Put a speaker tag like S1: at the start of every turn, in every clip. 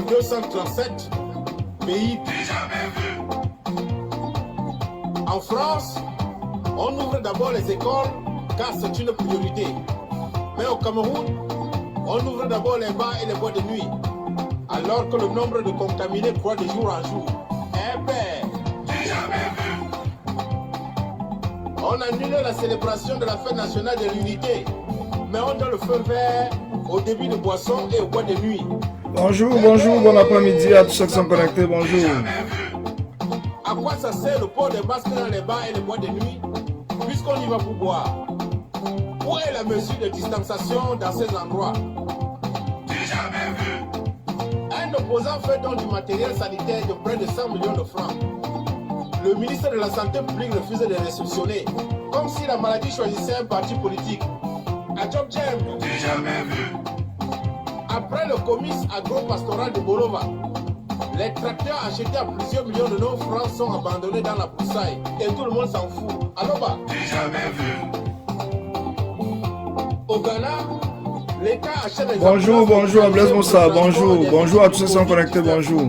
S1: 237 pays. En France, on ouvre d'abord les écoles car c'est une priorité. Mais au Cameroun, on ouvre d'abord les bars et les boîtes de nuit, alors que le nombre de contaminés croît de jour en jour. Eh ben, on annule la célébration de la fête nationale de l'unité, mais on donne le feu vert au débit de boissons et aux boîtes de nuit.
S2: Bonjour, bonjour, bon après-midi à tous ceux qui sont connectés, bonjour.
S1: À quoi ça sert le port des masques dans les bars et les boîtes de nuit, puisqu'on y va pour boire? Où est la mesure de distanciation dans ces endroits? Un opposant fait don du matériel sanitaire de près de 100 millions de francs. Le ministre de la Santé publique refuse de les réceptionner, comme si la maladie choisissait un parti politique. À Job Jam. Après le comice agro-pastoral de Bolova, les tracteurs achetés à plusieurs millions de nos francs sont abandonnés dans la broussaille et tout le monde s'en fout. Aloba. Au Ghana, l'État achète les...
S2: Bonjour, bonjour à Blaise Moussa, bonjour à tous ceux qui sont connectés, bonjour.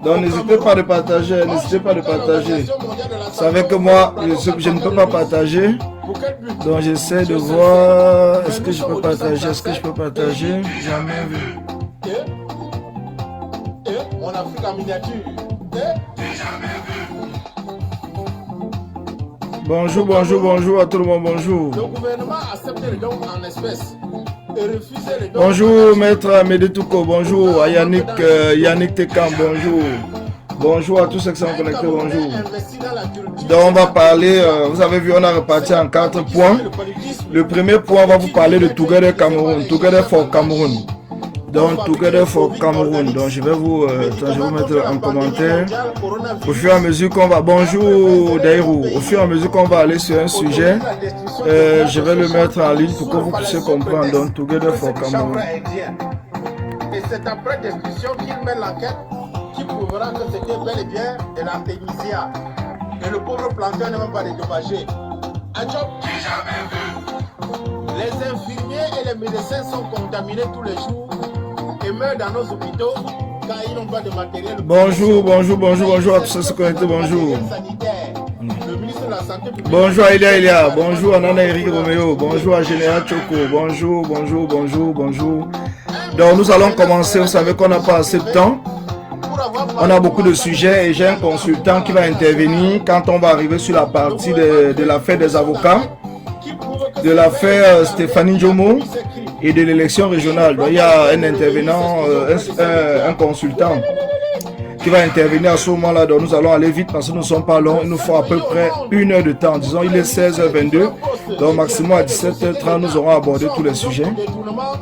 S2: Donc n'hésitez pas de partager, n'hésitez pas de partager. Vous savez que moi, je ne peux pas partager. Donc j'essaie de voir, est-ce que je peux partager,
S1: Jamais vu. Mon Afrique en miniature.
S2: Bonjour à tout le monde, bonjour.
S1: Le gouvernement accepte les dons en espèces et refuse les dons.
S2: Bonjour maître Amédée Touko, bonjour à Yannick Tekam, bonjour. Bonjour à tous ceux qui sont connectés, bonjour. Donc on va parler, vous avez vu, on a reparti en 4 points. Le premier point, on va vous parler de Together Cameroun, Together for Cameroun. Donc Together for Cameroun. Donc je vais vous mettre en commentaire. Au fur et à mesure qu'on va, bonjour Dairou, au fur et à mesure qu'on va aller sur un sujet, je vais le mettre en ligne pour que vous puissiez comprendre. Donc Together for Cameroun.
S1: Et c'est après discussion qu'il met l'enquête qui prouvera que c'était bel et bien de l'artémisia. Et le pauvre planteur n'est même pas dédommagé. Un job. Les infirmiers et les médecins sont contaminés tous les jours et meurent dans nos hôpitaux car ils n'ont pas de matériel.
S2: Bonjour à tous ceux qui sont connectés, bonjour. Bonjour à Elia, bonjour à Nana Eric Romeo, bonjour à Général Choco, bonjour. Donc nous allons commencer, vous savez qu'on n'a pas assez de temps. On a beaucoup de sujets et j'ai un consultant qui va intervenir quand on va arriver sur la partie de l'affaire des avocats, de l'affaire Stéphanie Jomo et de l'élection régionale. Donc, il y a un intervenant, un consultant qui va intervenir à ce moment-là. Donc nous allons aller vite parce que nous ne sommes pas longs. Il nous faut à peu près 1 heure de temps. Disons, il est 16h22. Donc maximum à 17h30, nous aurons abordé tous les sujets.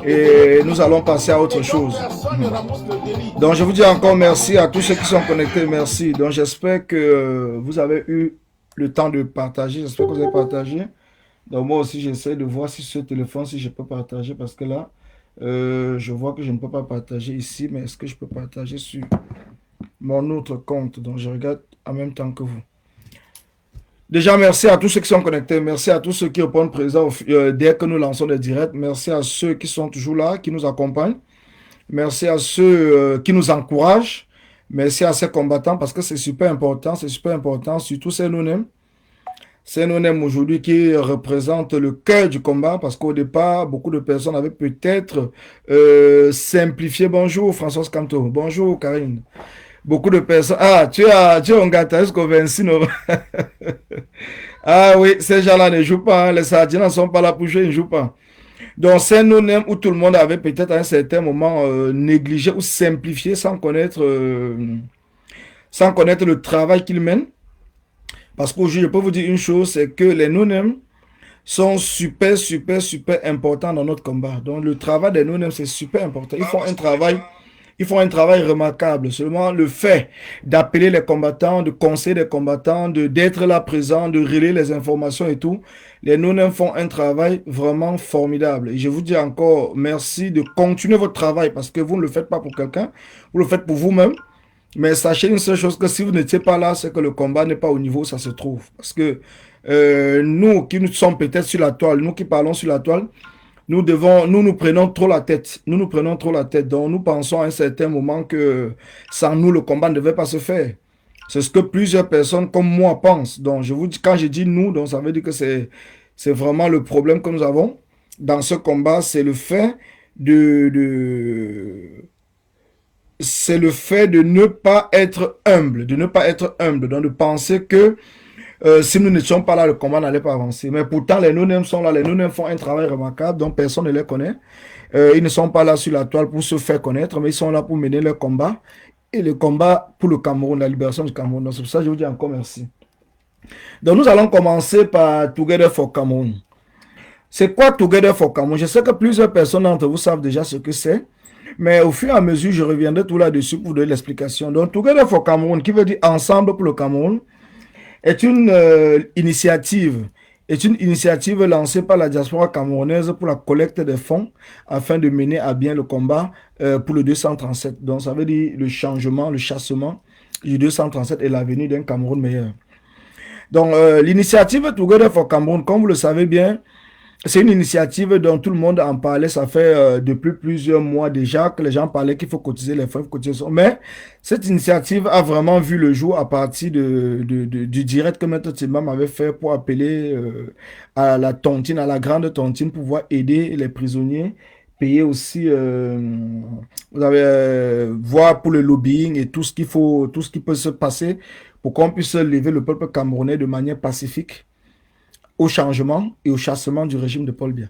S2: Et nous allons passer à autre chose. Donc je vous dis encore merci à tous ceux qui sont connectés. Merci. Donc j'espère que vous avez eu le temps de partager. J'espère que vous avez partagé. Donc moi aussi j'essaie de voir si ce téléphone, si je peux partager. Parce que là, je vois que je ne peux pas partager ici. Mais est-ce que je peux partager sur mon autre compte? Donc je regarde en même temps que vous. Déjà, merci à tous ceux qui sont connectés. Merci à tous ceux qui répondent présents dès que nous lançons des directs. Merci à ceux qui sont toujours là, qui nous accompagnent. Merci à ceux qui nous encouragent. Merci à ces combattants parce que c'est super important. C'est super important. Surtout ces non-nèmes. Ces non-nèmes aujourd'hui qui représentent le cœur du combat parce qu'au départ, beaucoup de personnes avaient peut-être simplifié. Bonjour François Canto. Bonjour Karine. Beaucoup de personnes. Ah, tu as un gâteau Vinci, non? Ah oui, ces gens-là ne jouent pas. Hein. Les Sardiens ne sont pas là pour jouer, ils ne jouent pas. Donc, c'est un non-name où tout le monde avait peut-être à un certain moment négligé ou simplifié sans connaître le travail qu'ils mènent. Parce qu'aujourd'hui, je peux vous dire une chose, c'est que les non-names sont super importants dans notre combat. Donc, le travail des non-names, c'est super important. Ils font un travail remarquable. Seulement le fait d'appeler les combattants, de conseiller les combattants, d'être là présent, de relayer les informations et tout, les non-names font un travail vraiment formidable. Et je vous dis encore merci de continuer votre travail parce que vous ne le faites pas pour quelqu'un, vous le faites pour vous-même. Mais sachez une seule chose, que si vous n'étiez pas là, c'est que le combat n'est pas au niveau où ça se trouve. Parce que nous qui nous sommes peut-être sur la toile, nous qui parlons sur la toile, nous prenons trop la tête. Nous nous prenons trop la tête. Donc, nous pensons à un certain moment que sans nous, le combat ne devait pas se faire. C'est ce que plusieurs personnes comme moi pensent. Donc, je vous dis, quand je dis nous, donc ça veut dire que c'est vraiment le problème que nous avons dans ce combat, c'est le fait c'est le fait de ne pas être humble, donc de penser que si nous n'étions pas là, le combat n'allait pas avancer. Mais pourtant, les no-names sont là, les no-names font un travail remarquable, dont personne ne les connaît. Ils ne sont pas là sur la toile pour se faire connaître, mais ils sont là pour mener leur combat. Et le combat pour le Cameroun, la libération du Cameroun. Donc c'est pour ça que je vous dis encore merci. Donc nous allons commencer par Together for Cameroun. C'est quoi Together for Cameroun? Je sais que plusieurs personnes d'entre vous savent déjà ce que c'est. Mais au fur et à mesure, je reviendrai tout là-dessus pour vous donner l'explication. Donc Together for Cameroun, qui veut dire Ensemble pour le Cameroun, est une initiative lancée par la diaspora camerounaise pour la collecte des fonds afin de mener à bien le combat pour le 237. Donc ça veut dire le changement, le chassement du 237 et l'avenir d'un Cameroun meilleur. Donc l'initiative Together for Cameroun, comme vous le savez bien, c'est une initiative dont tout le monde en parlait. Ça fait depuis plusieurs mois déjà que les gens parlaient qu'il faut cotiser les fonds, mais cette initiative a vraiment vu le jour à partir du direct que Maître Tibam avait fait pour appeler à la tontine, à la grande tontine, pour pouvoir aider les prisonniers, payer aussi, vous avez voir pour le lobbying et tout ce qu'il faut, tout ce qui peut se passer pour qu'on puisse lever le peuple camerounais de manière pacifique au changement et au chassement du régime de Paul Biya.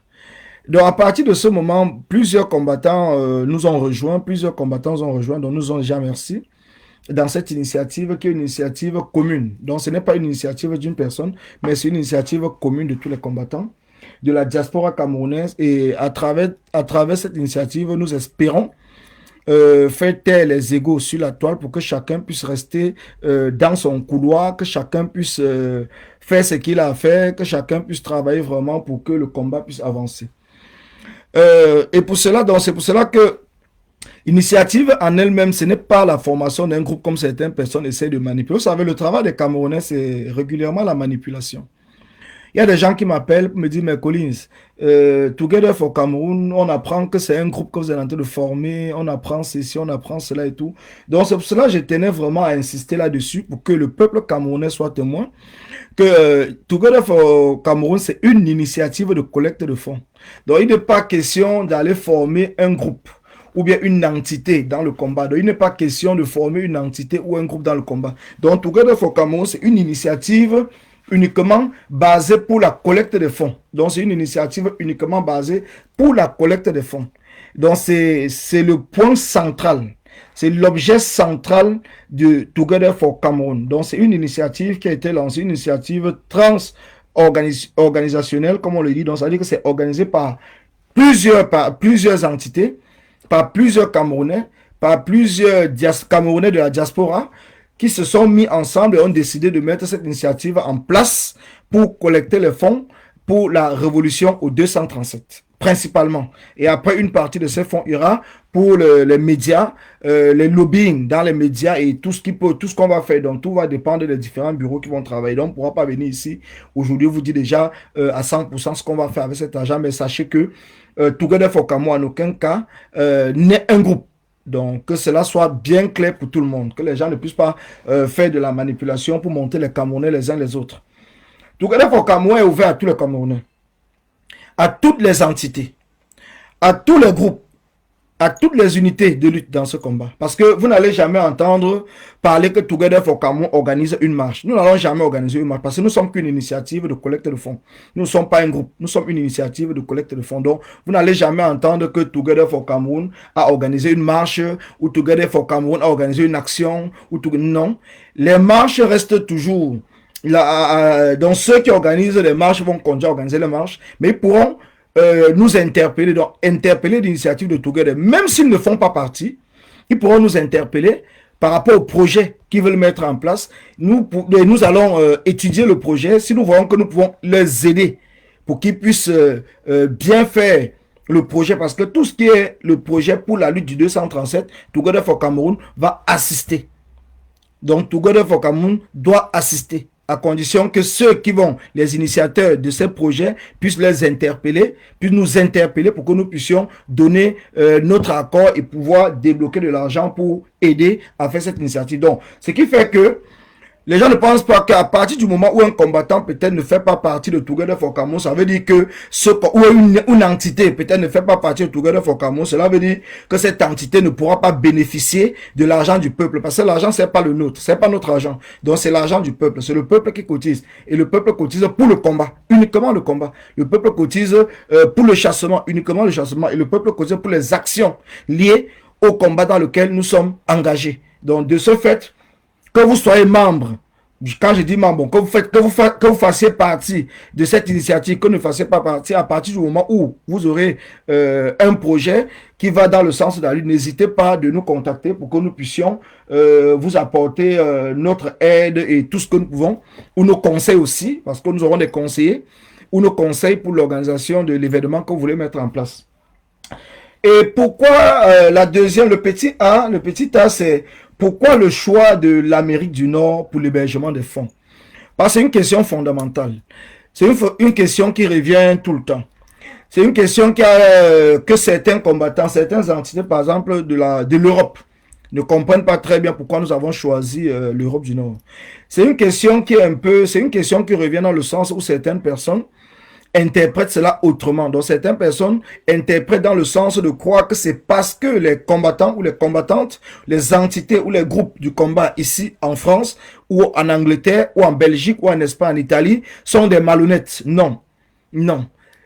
S2: Donc à partir de ce moment, plusieurs combattants nous ont rejoints, donc nous ont déjà merci dans cette initiative qui est une initiative commune. Donc ce n'est pas une initiative d'une personne, mais c'est une initiative commune de tous les combattants de la diaspora camerounaise. Et à travers cette initiative, nous espérons faire taire les égos sur la toile pour que chacun puisse rester dans son couloir, que chacun puisse faire ce qu'il a à faire, que chacun puisse travailler vraiment pour que le combat puisse avancer. Et pour cela, donc c'est pour cela que l'initiative en elle-même, ce n'est pas la formation d'un groupe comme certaines personnes essaient de manipuler. Vous savez, le travail des Camerounais, c'est régulièrement la manipulation. Il y a des gens qui m'appellent pour me dire, mais Collins, Together for Cameroun, on apprend que c'est un groupe que vous êtes en train de former, on apprend ceci, on apprend cela et tout. Donc c'est pour cela que je tenais vraiment à insister là-dessus pour que le peuple camerounais soit témoin que Together for Cameroun, c'est une initiative de collecte de fonds. Donc il n'est pas question d'aller former un groupe ou bien une entité dans le combat. Donc il n'est pas question de former une entité ou un groupe dans le combat. Donc Together for Cameroun, c'est une initiative uniquement basée pour la collecte de fonds. Donc, c'est une initiative uniquement basée pour la collecte de fonds. Donc, c'est le point central. C'est l'objet central de Together for Cameroun. Donc, c'est une initiative qui a été lancée, une initiative trans-organisationnelle, comme on le dit. Donc, ça veut dire que c'est organisé par plusieurs entités, par plusieurs Camerounais, par plusieurs Camerounais de la diaspora, qui se sont mis ensemble et ont décidé de mettre cette initiative en place pour collecter les fonds pour la révolution au 237, principalement. Et après, une partie de ces fonds ira pour les médias, les lobbying dans les médias et tout ce qu'on va faire. Donc, tout va dépendre des différents bureaux qui vont travailler. Donc, on ne pourra pas venir ici aujourd'hui vous dire déjà à 100% ce qu'on va faire avec cet argent, mais sachez que Together for Cameroun, en aucun cas, n'est un groupe. Donc, que cela soit bien clair pour tout le monde, que les gens ne puissent pas faire de la manipulation pour monter les Camerounais les uns les autres. Together for Cameroun est ouvert à tous les Camerounais, à toutes les entités, à tous les groupes, à toutes les unités de lutte dans ce combat. Parce que vous n'allez jamais entendre parler que Together for Cameroun organise une marche. Nous n'allons jamais organiser une marche parce que nous ne sommes qu'une initiative de collecte de fonds. Nous ne sommes pas un groupe, nous sommes une initiative de collecte de fonds. Donc, vous n'allez jamais entendre que Together for Cameroun a organisé une marche ou Together for Cameroun a organisé une action. Non, les marches restent toujours. Donc, ceux qui organisent les marches vont continuer à organiser les marches, mais ils pourront nous interpeller, donc interpeller l'initiative de Together, même s'ils ne font pas partie, ils pourront nous interpeller par rapport au projet qu'ils veulent mettre en place. Nous allons étudier le projet. Si nous voyons que nous pouvons les aider pour qu'ils puissent bien faire le projet, parce que tout ce qui est le projet pour la lutte du 237, Together for Cameroun va assister. Donc Together for Cameroun doit assister à condition que ceux qui vont, les initiateurs de ces projets, puissent les interpeller, puissent nous interpeller pour que nous puissions donner notre accord et pouvoir débloquer de l'argent pour aider à faire cette initiative. Donc, ce qui fait que les gens ne pensent pas qu'à partir du moment où un combattant peut-être ne fait pas partie de Together for Cameroun, ça veut dire que une entité peut-être ne fait pas partie de Together for Cameroun, cela veut dire que cette entité ne pourra pas bénéficier de l'argent du peuple. Parce que l'argent, c'est pas le nôtre, c'est pas notre argent. Donc c'est l'argent du peuple, c'est le peuple qui cotise. Et le peuple cotise pour le combat, uniquement le combat. Le peuple cotise pour le chassement, uniquement le chassement. Et le peuple cotise pour les actions liées au combat dans lequel nous sommes engagés. Donc de ce fait, que vous soyez membre, quand je dis membre, que vous fassiez partie de cette initiative, que vous ne fassiez pas partie, à partir du moment où vous aurez un projet qui va dans le sens de la lutte, n'hésitez pas de nous contacter pour que nous puissions vous apporter notre aide et tout ce que nous pouvons, ou nos conseils aussi, parce que nous aurons des conseillers, ou nos conseils pour l'organisation de l'événement que vous voulez mettre en place. Et pourquoi la deuxième, le petit A, c'est pourquoi le choix de l'Amérique du Nord pour l'hébergement des fonds? Parce que c'est une question fondamentale. C'est une question qui revient tout le temps. C'est une question que certains combattants, certaines entités, par exemple, de l'Europe, ne comprennent pas très bien pourquoi nous avons choisi l'Europe du Nord. C'est une question qui revient dans le sens où certaines personnes interprètent cela autrement. Donc, certaines personnes interprètent dans le sens de croire que c'est parce que les combattants ou les combattantes, les entités ou les groupes du combat ici en France ou en Angleterre ou en Belgique ou en Espagne, en Italie, sont des malhonnêtes. Non. Non.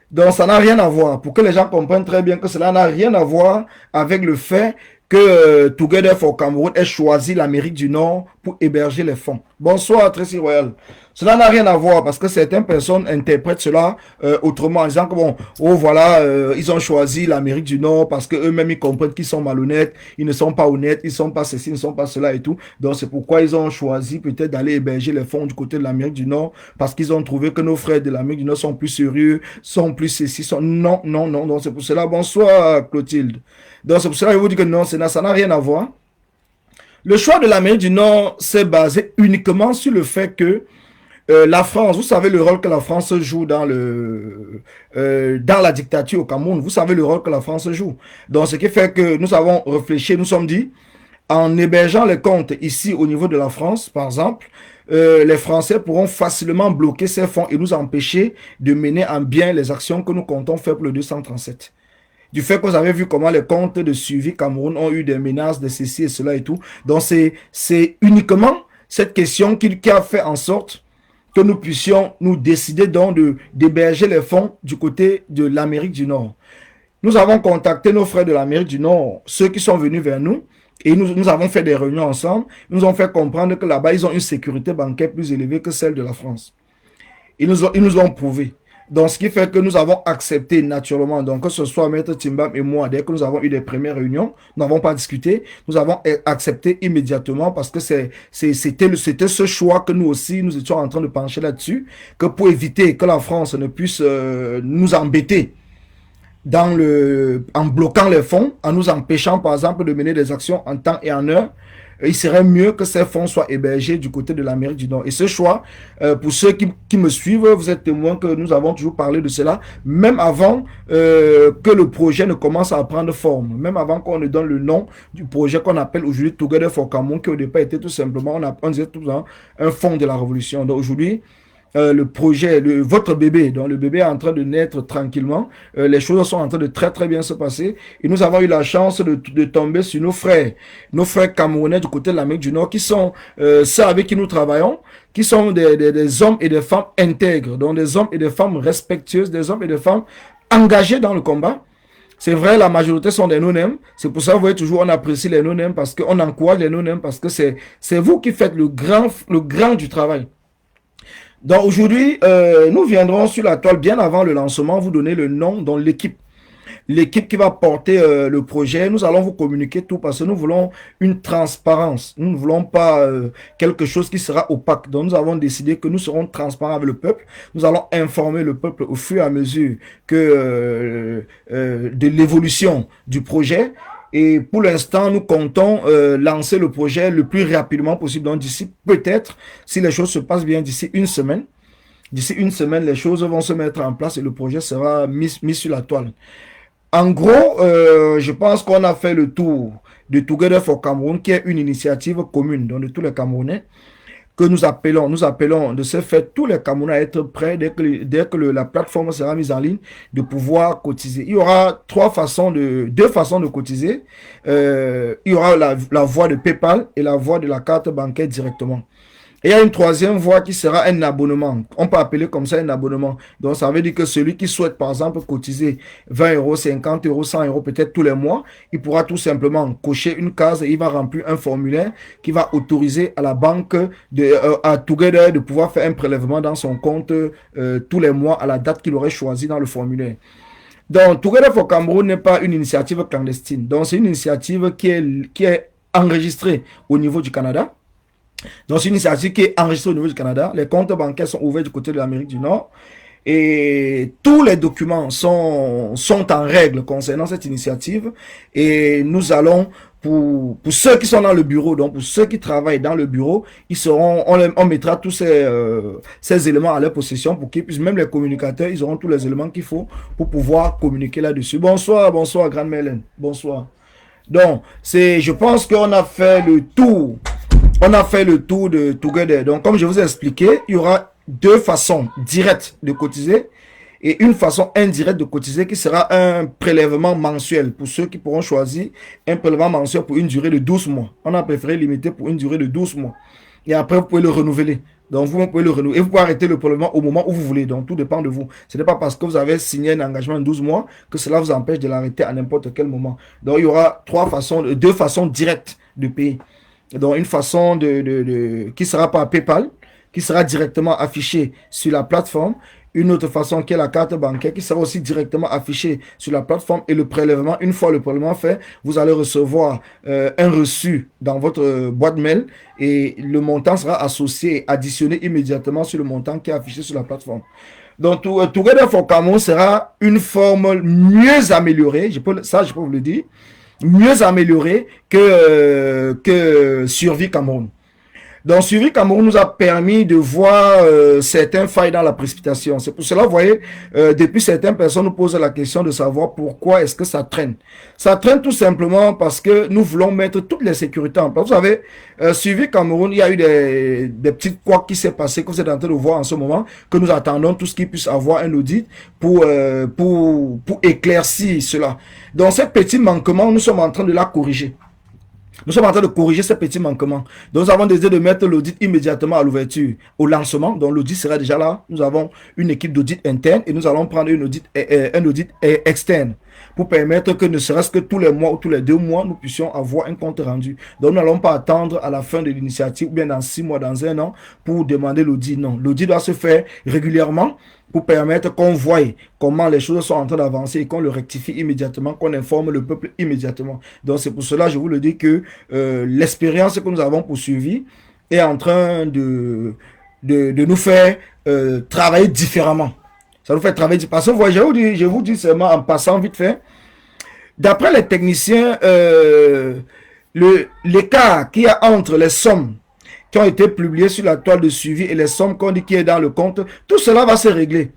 S2: Donc, ça n'a rien à voir. Pour que les gens comprennent très bien que cela n'a rien à voir avec le fait que Together for Cameroun ait choisi l'Amérique du Nord pour héberger les fonds. Bonsoir, Tracy Royal. Cela n'a rien à voir parce que certaines personnes interprètent cela autrement en disant que bon, oh voilà, ils ont choisi l'Amérique du Nord parce que eux-mêmes ils comprennent qu'ils sont malhonnêtes, ils ne sont pas honnêtes, ils ne sont pas ceci, ils ne sont pas cela et tout. Donc c'est pourquoi ils ont choisi peut-être d'aller héberger les fonds du côté de l'Amérique du Nord parce qu'ils ont trouvé que nos frères de l'Amérique du Nord sont plus sérieux, sont plus ceci, sont non. Donc c'est pour cela. Bonsoir Clotilde. Donc c'est pour cela que je vous dis que non, ça n'a rien à voir. Le choix de l'Amérique du Nord s'est basé uniquement sur le fait que la France, vous savez le rôle que la France joue dans la dictature au Cameroun, vous savez le rôle que la France joue. Donc ce qui fait que nous avons réfléchi, nous sommes dit, en hébergeant les comptes ici au niveau de la France, par exemple, les Français pourront facilement bloquer ces fonds et nous empêcher de mener en bien les actions que nous comptons faire pour le 237. Du fait que vous avez vu comment les comptes de suivi Cameroun ont eu des menaces de ceci et cela et tout. Donc c'est uniquement cette question qui a fait en sorte que nous puissions nous décider donc d'héberger les fonds du côté de l'Amérique du Nord. Nous avons contacté nos frères de l'Amérique du Nord, ceux qui sont venus vers nous, et nous avons fait des réunions ensemble. Ils nous ont fait comprendre que là-bas, ils ont une sécurité bancaire plus élevée que celle de la France. Ils nous ont prouvé. Donc, ce qui fait que nous avons accepté naturellement, donc que ce soit Maître Timbam et moi, dès que nous avons eu des premières réunions, nous n'avons pas discuté, nous avons accepté immédiatement parce que c'était ce choix que nous aussi, nous étions en train de pencher là-dessus, que pour éviter que la France ne puisse nous embêter en bloquant les fonds, en nous empêchant par exemple de mener des actions en temps et en heure, il serait mieux que ces fonds soient hébergés du côté de l'Amérique du Nord. Et ce choix, pour ceux qui me suivent, vous êtes témoins que nous avons toujours parlé de cela, même avant que le projet ne commence à prendre forme, même avant qu'on ne donne le nom du projet qu'on appelle aujourd'hui Together for Cameroun, qui au départ était tout simplement, on disait tout simplement, un fonds de la révolution. Donc aujourd'hui, le projet, votre bébé, donc le bébé est en train de naître tranquillement, les choses sont en train de très très bien se passer et nous avons eu la chance de tomber sur nos frères camerounais du côté de l'Amérique du Nord qui sont ceux avec qui nous travaillons, qui sont des hommes et des femmes intègres, donc des hommes et des femmes respectueuses, des hommes et des femmes engagés dans le combat. C'est vrai, la majorité sont des no-names. C'est pour ça que vous voyez toujours, on apprécie les no-names parce qu'on encourage les no-names parce que c'est vous qui faites le grand du travail. Donc aujourd'hui, nous viendrons sur la toile bien avant le lancement, vous donner le nom dans l'équipe qui va porter le projet. Nous allons vous communiquer tout parce que nous voulons une transparence. Nous ne voulons pas quelque chose qui sera opaque. Donc nous avons décidé que nous serons transparents avec le peuple. Nous allons informer le peuple au fur et à mesure que de l'évolution du projet. Et pour l'instant, nous comptons lancer le projet le plus rapidement possible. Donc d'ici peut-être, si les choses se passent bien, d'ici une semaine, les choses vont se mettre en place et le projet sera mis sur la toile. En gros, je pense qu'on a fait le tour de Together for Cameroun, qui est une initiative commune donc de tous les Camerounais, que nous appelons de ce fait tous les Camerounais à être prêts dès que la plateforme sera mise en ligne, de pouvoir cotiser. Il y aura deux façons de cotiser. Il y aura la voie de PayPal et la voie de la carte bancaire directement. Et il y a une troisième voie qui sera un abonnement. On peut appeler comme ça un abonnement. Donc, ça veut dire que celui qui souhaite, par exemple, cotiser 20 euros, 50 euros, 100 euros, peut-être tous les mois, il pourra tout simplement cocher une case et il va remplir un formulaire qui va autoriser à la banque, à Together, de pouvoir faire un prélèvement dans son compte tous les mois à la date qu'il aurait choisi dans le formulaire. Donc, Together for Cameroun n'est pas une initiative clandestine. Donc, c'est une initiative qui est enregistrée au niveau du Canada. Donc, c'est une initiative qui est enregistrée au niveau du Canada. Les comptes bancaires sont ouverts du côté de l'Amérique du Nord. Et tous les documents sont en règle concernant cette initiative. Et nous allons, pour ceux qui sont dans le bureau, donc pour ceux qui travaillent dans le bureau, on mettra tous ces éléments à leur possession pour qu'ils puissent, même les communicateurs, ils auront tous les éléments qu'il faut pour pouvoir communiquer là-dessus. Bonsoir, Grande Mélène. Bonsoir. Donc, je pense qu'on a fait le tour. On a fait le tour de Together. Donc, comme je vous ai expliqué, il y aura deux façons directes de cotiser et une façon indirecte de cotiser qui sera un prélèvement mensuel pour ceux qui pourront choisir un prélèvement mensuel pour une durée de 12 mois. On a préféré limiter pour une durée de 12 mois. Et après, vous pouvez le renouveler. Donc, vous pouvez le renouveler. Et vous pouvez arrêter le prélèvement au moment où vous voulez. Donc, tout dépend de vous. Ce n'est pas parce que vous avez signé un engagement de 12 mois que cela vous empêche de l'arrêter à n'importe quel moment. Donc, il y aura deux façons directes de payer. Donc, une façon qui sera par PayPal, qui sera directement affichée sur la plateforme. Une autre façon qui est la carte bancaire, qui sera aussi directement affichée sur la plateforme. Et le prélèvement, une fois le prélèvement fait, vous allez recevoir un reçu dans votre boîte mail. Et le montant sera associé et additionné immédiatement sur le montant qui est affiché sur la plateforme. Donc, Together for Cameroun sera une forme mieux améliorée, je peux vous le dire, mieux améliorée que Survie Cameroun. Donc, Survie Cameroun nous a permis de voir certains failles dans la précipitation. C'est pour cela, vous voyez, depuis certaines personnes nous posent la question de savoir pourquoi est-ce que ça traîne. Ça traîne tout simplement parce que nous voulons mettre toutes les sécurités en place. Vous savez, Survie Cameroun, il y a eu des petites couacs qui s'est passé, que vous êtes en train de voir en ce moment, que nous attendons tout ce qui puisse avoir un audit pour éclaircir cela. Donc, ces petits manquements, nous sommes en train de la corriger. Nous sommes en train de corriger ces petits manquements. Donc, nous avons décidé de mettre l'audit immédiatement à l'ouverture, au lancement. Donc, l'audit sera déjà là. Nous avons une équipe d'audit interne et nous allons prendre un audit externe pour permettre que ne serait-ce que tous les mois ou tous les 2 mois, nous puissions avoir un compte rendu. Donc, nous n'allons pas attendre à la fin de l'initiative ou bien dans 6 mois, dans 1 an pour demander l'audit. Non, l'audit doit se faire régulièrement pour permettre qu'on voie comment les choses sont en train d'avancer et qu'on le rectifie immédiatement, qu'on informe le peuple immédiatement. Donc, c'est pour cela, je vous le dis, que l'expérience que nous avons poursuivie est en train de nous faire travailler différemment. Ça nous fait travailler différemment. Parce que, je vous dis seulement en passant vite fait, d'après les techniciens, l'écart qu'il y a entre les sommes qui ont été publiées sur la toile de suivi et les sommes qu'on dit qui est dans le compte, tout cela va se régler.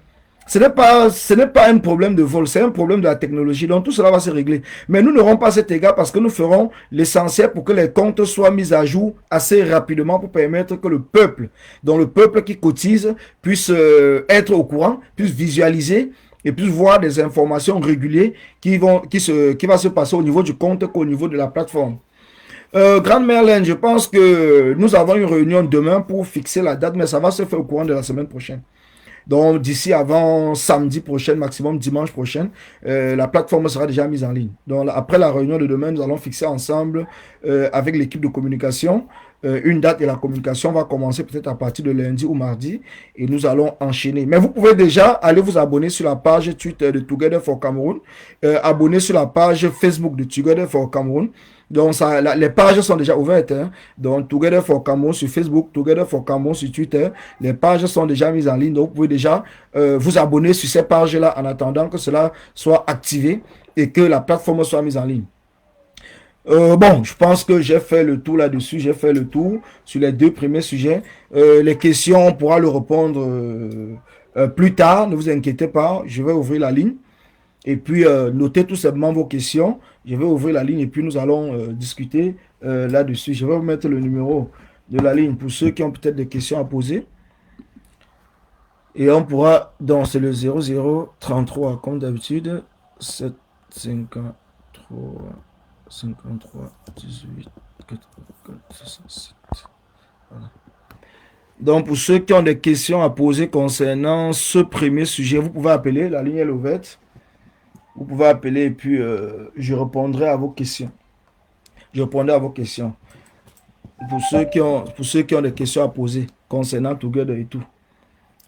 S2: Ce n'est pas un problème de vol, c'est un problème de la technologie. Donc tout cela va se régler. Mais nous n'aurons pas cet égard parce que nous ferons l'essentiel pour que les comptes soient mis à jour assez rapidement pour permettre que le peuple, dont le peuple qui cotise, puisse être au courant, puisse visualiser et puisse voir des informations régulières qui va se passer au niveau du compte qu'au niveau de la plateforme. Grande Merlin, je pense que nous avons une réunion demain pour fixer la date, mais ça va se faire au courant de la semaine prochaine. Donc, d'ici avant samedi prochain, maximum dimanche prochain, la plateforme sera déjà mise en ligne. Donc, après la réunion de demain, nous allons fixer ensemble avec l'équipe de communication une date et la communication va commencer peut-être à partir de lundi ou mardi et nous allons enchaîner. Mais vous pouvez déjà aller vous abonner sur la page Twitter de Together for Cameroun, abonner sur la page Facebook de Together for Cameroun. Donc, les pages sont déjà ouvertes. Hein. Donc, Together for Cameroun sur Facebook, Together for Cameroun sur Twitter. Les pages sont déjà mises en ligne. Donc, vous pouvez déjà vous abonner sur ces pages-là en attendant que cela soit activé et que la plateforme soit mise en ligne. Bon, je pense que j'ai fait le tour là-dessus. J'ai fait le tour sur les 2 premiers sujets. Les questions, on pourra le répondre plus tard. Ne vous inquiétez pas. Je vais ouvrir la ligne. Et puis, notez tout simplement vos questions. Je vais ouvrir la ligne et puis nous allons discuter là-dessus. Je vais vous mettre le numéro de la ligne pour ceux qui ont peut-être des questions à poser. Et on pourra, donc c'est le 0033 comme d'habitude, 753 53 18 67. Voilà. Donc pour ceux qui ont des questions à poser concernant ce premier sujet, vous pouvez appeler, la ligne est ouverte. Vous pouvez appeler et puis je répondrai à vos questions. Je répondrai à vos questions. Pour ceux qui ont des questions à poser concernant Together et tout.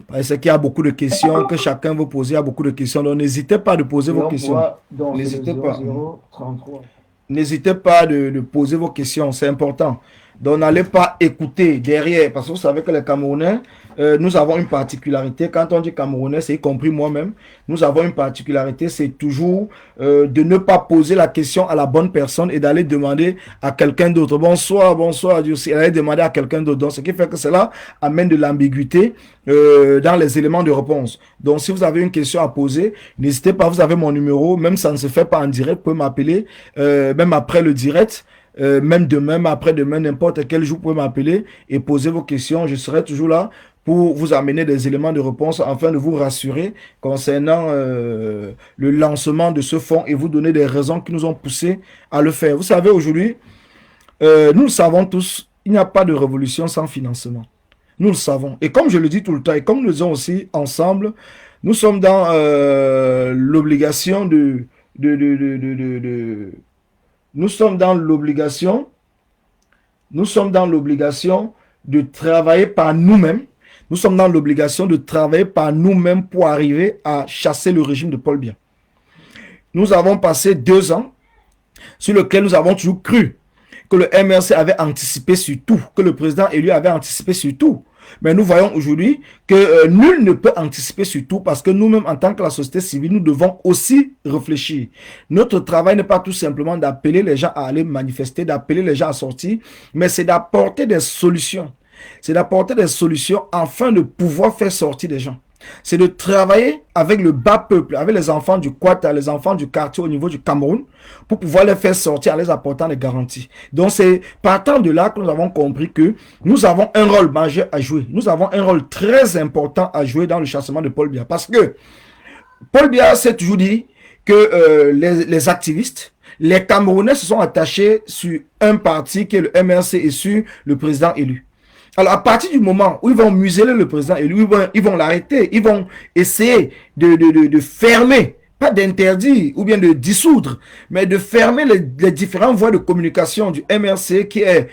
S2: Parce qu'il y a beaucoup de questions que chacun veut poser, il y a beaucoup de questions. Donc n'hésitez pas de poser vos questions. N'hésitez pas. N'hésitez pas de poser vos questions, c'est important. Donc n'allez pas écouter derrière, parce que vous savez que les Camerounais, nous avons une particularité. Quand on dit Camerounais, c'est y compris moi-même, nous avons une particularité, c'est toujours de ne pas poser la question à la bonne personne et d'aller demander à quelqu'un d'autre. Bonsoir, bonsoir, Dieu, et d'aller demander à quelqu'un d'autre. Donc ce qui fait que cela amène de l'ambiguïté dans les éléments de réponse. Donc si vous avez une question à poser, n'hésitez pas, vous avez mon numéro, même ça ne se fait pas en direct, vous pouvez m'appeler, même après le direct. Même demain, après-demain, n'importe quel jour, vous pouvez m'appeler et poser vos questions. Je serai toujours là pour vous amener des éléments de réponse afin de vous rassurer concernant le lancement de ce fonds et vous donner des raisons qui nous ont poussé à le faire. Vous savez, aujourd'hui, nous le savons tous, il n'y a pas de révolution sans financement. Nous le savons. Et comme je le dis tout le temps, et comme nous le disons aussi ensemble, nous sommes dans l'obligation nous sommes dans l'obligation de travailler par nous-mêmes. Nous sommes dans l'obligation de travailler par nous-mêmes pour arriver à chasser le régime de Paul Biya. Nous avons passé 2 ans sur lesquels nous avons toujours cru que le MRC avait anticipé sur tout, que le président élu avait anticipé sur tout. Mais nous voyons aujourd'hui que nul ne peut anticiper sur tout parce que nous-mêmes, en tant que la société civile, nous devons aussi réfléchir. Notre travail n'est pas tout simplement d'appeler les gens à aller manifester, d'appeler les gens à sortir, mais c'est d'apporter des solutions. C'est d'apporter des solutions afin de pouvoir faire sortir des gens. C'est de travailler avec le bas peuple, avec les enfants du Kwata, les enfants du quartier au niveau du Cameroun, pour pouvoir les faire sortir en les apportant des garanties. Donc c'est partant de là que nous avons compris que nous avons un rôle majeur à jouer. Nous avons un rôle très important à jouer dans le chassement de Paul Biya. Parce que Paul Biya s'est toujours dit que les activistes, les Camerounais se sont attachés sur un parti qui est le MRC et sur le président élu. Alors, à partir du moment où ils vont museler le président élu, ils vont l'arrêter, ils vont essayer de fermer, pas d'interdire ou bien de dissoudre, mais de fermer les différentes voies de communication du MRC qui est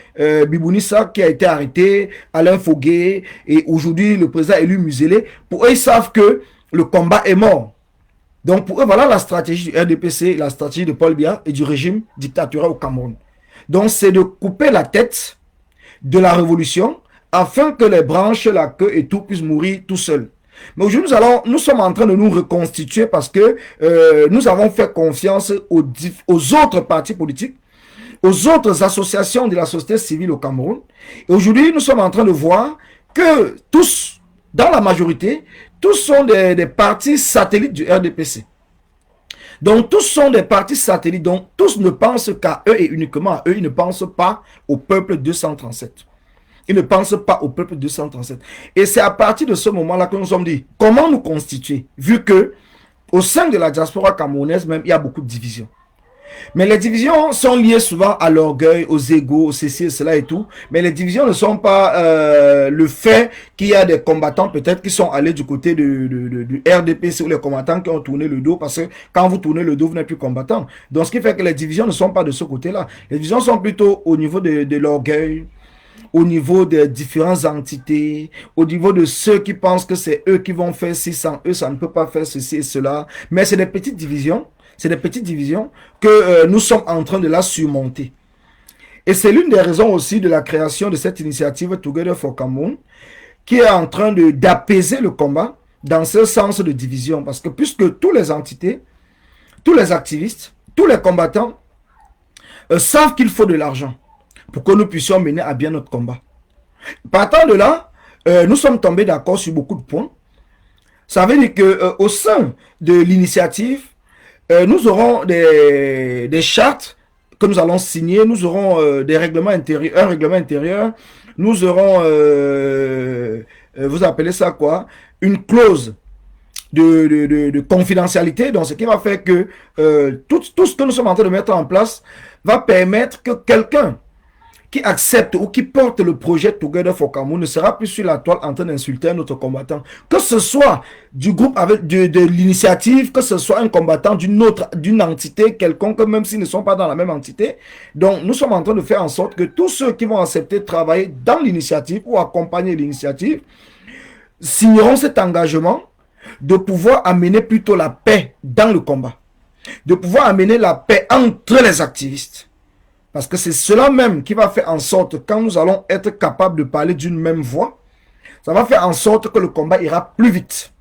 S2: Bibounissa qui a été arrêté, Alain Foguet et aujourd'hui le président élu muselé. Pour eux, ils savent que le combat est mort. Donc pour eux, voilà la stratégie du RDPC, la stratégie de Paul Biya et du régime dictatorial au Cameroun. Donc c'est de couper la tête de la révolution afin que les branches, la queue et tout puissent mourir tout seuls. Mais aujourd'hui, nous sommes en train de nous reconstituer parce que nous avons fait confiance aux autres partis politiques, aux autres associations de la société civile au Cameroun. Et aujourd'hui, nous sommes en train de voir que tous, dans la majorité, tous sont des partis satellites du RDPC. Donc, tous sont des partis satellites. Donc, tous ne pensent qu'à eux et uniquement à eux. Ils ne pensent pas au peuple 237. Ils ne pensent pas au peuple 237. Et c'est à partir de ce moment-là que nous nous sommes dit, comment nous constituer, vu que au sein de la diaspora camerounaise même, il y a beaucoup de divisions. Mais les divisions sont liées souvent à l'orgueil, aux égos, au ceci, cela et tout. Mais les divisions ne sont pas le fait qu'il y a des combattants peut-être qui sont allés du côté du RDPC ou les combattants qui ont tourné le dos parce que quand vous tournez le dos, vous n'êtes plus combattant. Donc ce qui fait que les divisions ne sont pas de ce côté-là. Les divisions sont plutôt au niveau de l'orgueil, au niveau des différentes entités, au niveau de ceux qui pensent que c'est eux qui vont faire ci sans eux, ça ne peut pas faire ceci et cela. Mais c'est des petites divisions, que nous sommes en train de la surmonter. Et c'est l'une des raisons aussi de la création de cette initiative Together for Cameroun, qui est en train d'apaiser le combat dans ce sens de division. Parce que puisque toutes les entités, tous les activistes, tous les combattants savent qu'il faut de l'argent pour que nous puissions mener à bien notre combat. Partant de là, nous sommes tombés d'accord sur beaucoup de points. Ça veut dire qu'au sein de l'initiative, nous aurons des chartes que nous allons signer, nous aurons des règlements intérieurs, un règlement intérieur, nous aurons, vous appelez ça quoi? Une clause de confidentialité, donc ce qui va faire que tout ce que nous sommes en train de mettre en place va permettre que quelqu'un qui accepte ou qui porte le projet Together for Cameroun ne sera plus sur la toile en train d'insulter un autre combattant. Que ce soit du groupe avec de l'initiative, que ce soit un combattant d'une entité quelconque, même s'ils ne sont pas dans la même entité. Donc, nous sommes en train de faire en sorte que tous ceux qui vont accepter de travailler dans l'initiative ou accompagner l'initiative signeront cet engagement de pouvoir amener plutôt la paix dans le combat, de pouvoir amener la paix entre les activistes. Parce que c'est cela même qui va faire en sorte que quand nous allons être capables de parler d'une même voix, ça va faire en sorte que le combat ira plus vite.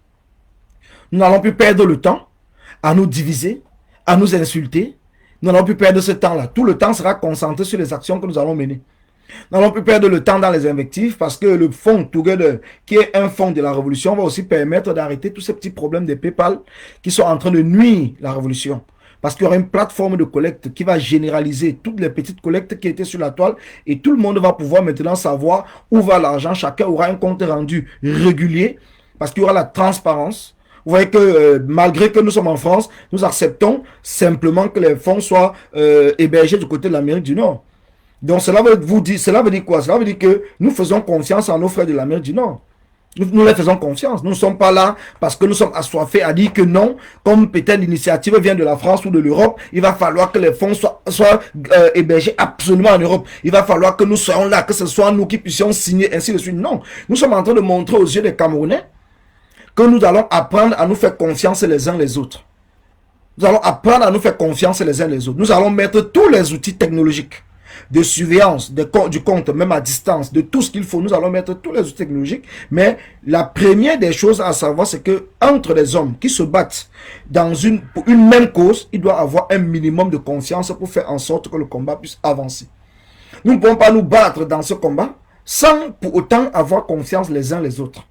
S2: Nous n'allons plus perdre le temps à nous diviser, à nous insulter. Nous n'allons plus perdre ce temps-là. Tout le temps sera concentré sur les actions que nous allons mener. Nous n'allons plus perdre le temps dans les invectives parce que le fonds Together, qui est un fonds de la révolution, va aussi permettre d'arrêter tous ces petits problèmes de PayPal qui sont en train de nuire la révolution. Parce qu'il y aura une plateforme de collecte qui va généraliser toutes les petites collectes qui étaient sur la toile et tout le monde va pouvoir maintenant savoir où va l'argent. Chacun aura un compte rendu régulier parce qu'il y aura la transparence. Vous voyez que malgré que nous sommes en France, nous acceptons simplement que les fonds soient hébergés du côté de l'Amérique du Nord. Donc cela veut dire quoi? Cela veut dire que nous faisons confiance à nos frères de l'Amérique du Nord. Nous les faisons confiance. Nous ne sommes pas là parce que nous sommes assoiffés à dire que non, comme peut-être l'initiative vient de la France ou de l'Europe, il va falloir que les fonds soient hébergés absolument en Europe. Il va falloir que nous soyons là, que ce soit nous qui puissions signer, ainsi de suite. Non, nous sommes en train de montrer aux yeux des Camerounais que nous allons apprendre à nous faire confiance les uns les autres. Nous allons apprendre à nous faire confiance les uns les autres. Nous allons mettre tous les outils technologiques de surveillance du compte, même à distance, de tout ce qu'il faut. Nous allons mettre tous les outils technologiques. Mais la première des choses à savoir, c'est que entre les hommes qui se battent pour une même cause, il doit avoir un minimum de confiance pour faire en sorte que le combat puisse avancer. Nous ne pouvons pas nous battre dans ce combat sans pour autant avoir confiance les uns les autres.